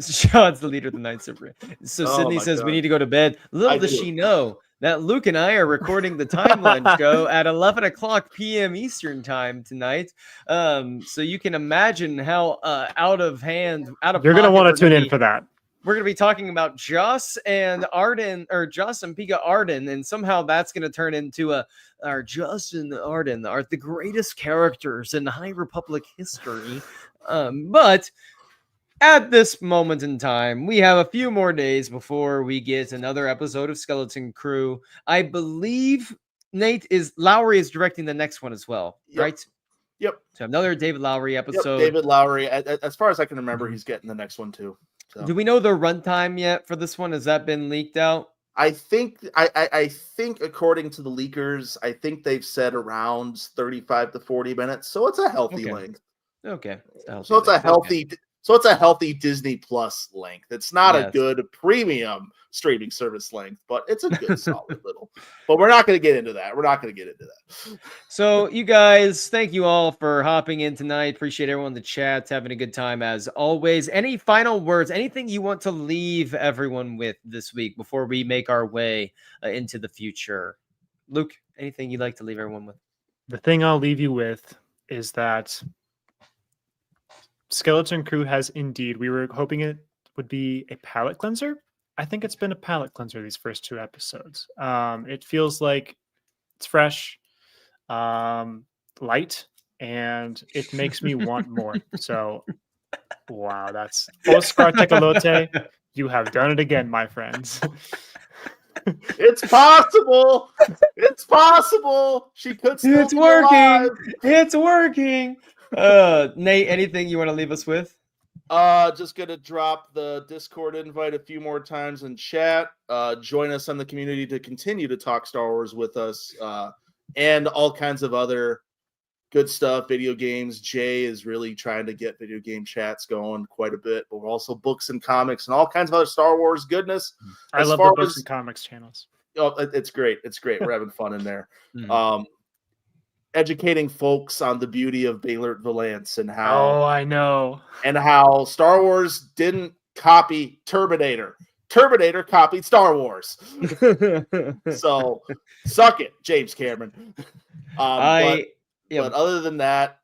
Jod's the leader of the Knights of Ren. So Sydney says we need to go to bed. Little does she know that Luke and I are recording the Timeline show at 11 o'clock p.m. Eastern time tonight. So you can imagine how out of You're going to want to tune in for that. We're going to be talking about Joss and Arden, or Joss and Pika Arden, and somehow that's going to turn into our Joss and Arden are the greatest characters in High Republic history. But at this moment in time, we have a few more days before we get another episode of Skeleton Crew. I believe Lowry is directing the next one as well, right? Yep. So another David Lowry episode. Yep, David Lowry. As far as I can remember, he's getting the next one too. So. Do we know the runtime yet for this one? Has that been leaked out? I think I think according to the leakers, I think they've said around 35 to 40 minutes. So it's a healthy Okay. length. Okay. So it's a length. Okay. healthy Disney Plus length. It's not a Yes. good premium streaming service length, but it's a good solid little. But we're not going to get into that. So, you guys, thank you all for hopping in tonight. Appreciate everyone in the chat having a good time as always. Any final words? Anything you want to leave everyone with this week before we make our way into the future? Luke, anything you'd like to leave everyone with? The thing I'll leave you with is that Skeleton Crew has indeed, we were hoping it would be a palate cleanser. I think it's been a palate cleanser these first 2 episodes. It feels like it's fresh, light, and it makes me want more. So, wow, that's Oscar Tecolote. You have done it again, my friends. It's possible. It's possible. She could still It's be working. alive. It's working. Nate, anything you want to leave us with? Just gonna drop the Discord invite a few more times in chat. Join us on the community to continue to talk Star Wars with us, and all kinds of other good stuff. Video games. Jay is really trying to get video game chats going quite a bit, but we're also books and comics and all kinds of other Star Wars goodness. I love the books and comics channels. Oh, it's great. It's great. We're having fun in there. Mhm. Educating folks on the beauty of Baylor Valance and how Oh, I know. and how Star Wars didn't copy Terminator. Terminator copied Star Wars. So suck it, James Cameron. But other than that,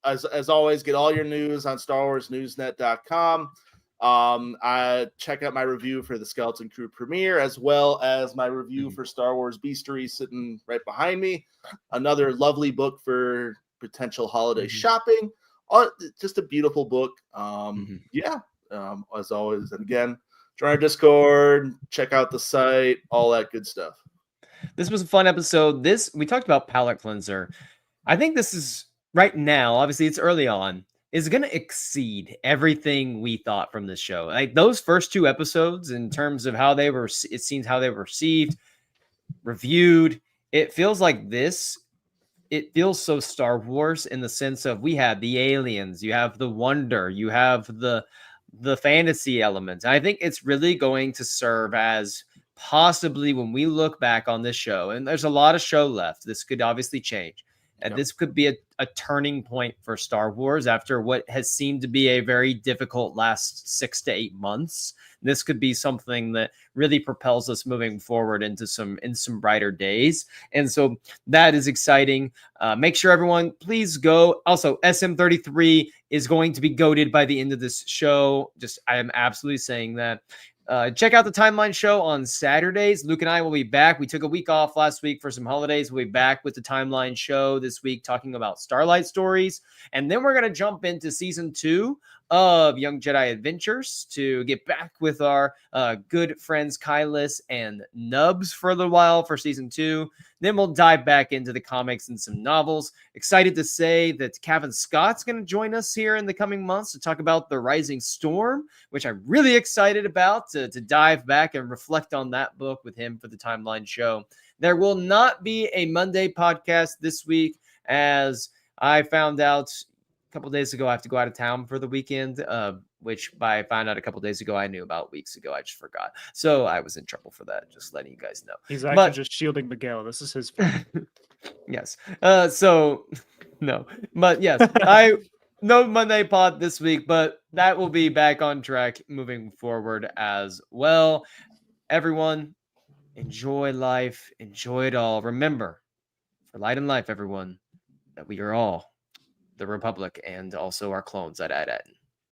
as always, get all your news on StarWarsNewsNet.com. I check out my review for the Skeleton Crew premiere, as well as my review for Star Wars Beastery sitting right behind me. Another lovely book for potential holiday shopping. Just a beautiful book. As always, and again, join our Discord, check out the site, all that good stuff. This was a fun episode. We talked about palate cleanser. I think this is right now, obviously it's early on, is going to exceed everything we thought from this show. Like those first 2 episodes, in terms of how they were, it seems how they were received, reviewed. It feels like this. It feels so Star Wars in the sense of we have the aliens, you have the wonder, you have the fantasy elements. And I think it's really going to serve as possibly when we look back on this show, and there's a lot of show left. This could obviously change. And this could be a turning point for Star Wars after what has seemed to be a very difficult last 6 to 8 months. This could be something that really propels us moving forward into some brighter days. And so that is exciting. Make sure everyone, please go. Also, SM33 is going to be goated by the end of this show. I am absolutely saying that. Check out the Timeline show on Saturdays. Luke and I will be back. We took a week off last week for some holidays. We'll be back with the Timeline show this week talking about Starlight Stories. And then we're going to jump into season 2 of Young Jedi Adventures to get back with our good friends Kylis and Nubs for a little while for season 2. Then we'll dive back into the comics and some novels. Excited to say that Kevin Scott's going to join us here in the coming months to talk about The Rising Storm, which I'm really excited about to dive back and reflect on that book with him for the Timeline show. There will not be a Monday podcast this week, as I found out a couple days ago. I have to go out of town for the weekend, which I found out a couple days ago. I knew about weeks ago. I just forgot. So I was in trouble for that. Just letting you guys know. He's actually just shielding Miguel. This is his fault. Yes. So no, but yes, no Monday pod this week, but that will be back on track moving forward as well. Everyone, enjoy life. Enjoy it all. Remember, for light and life, everyone, that we are all the Republic and also our clones at Aden.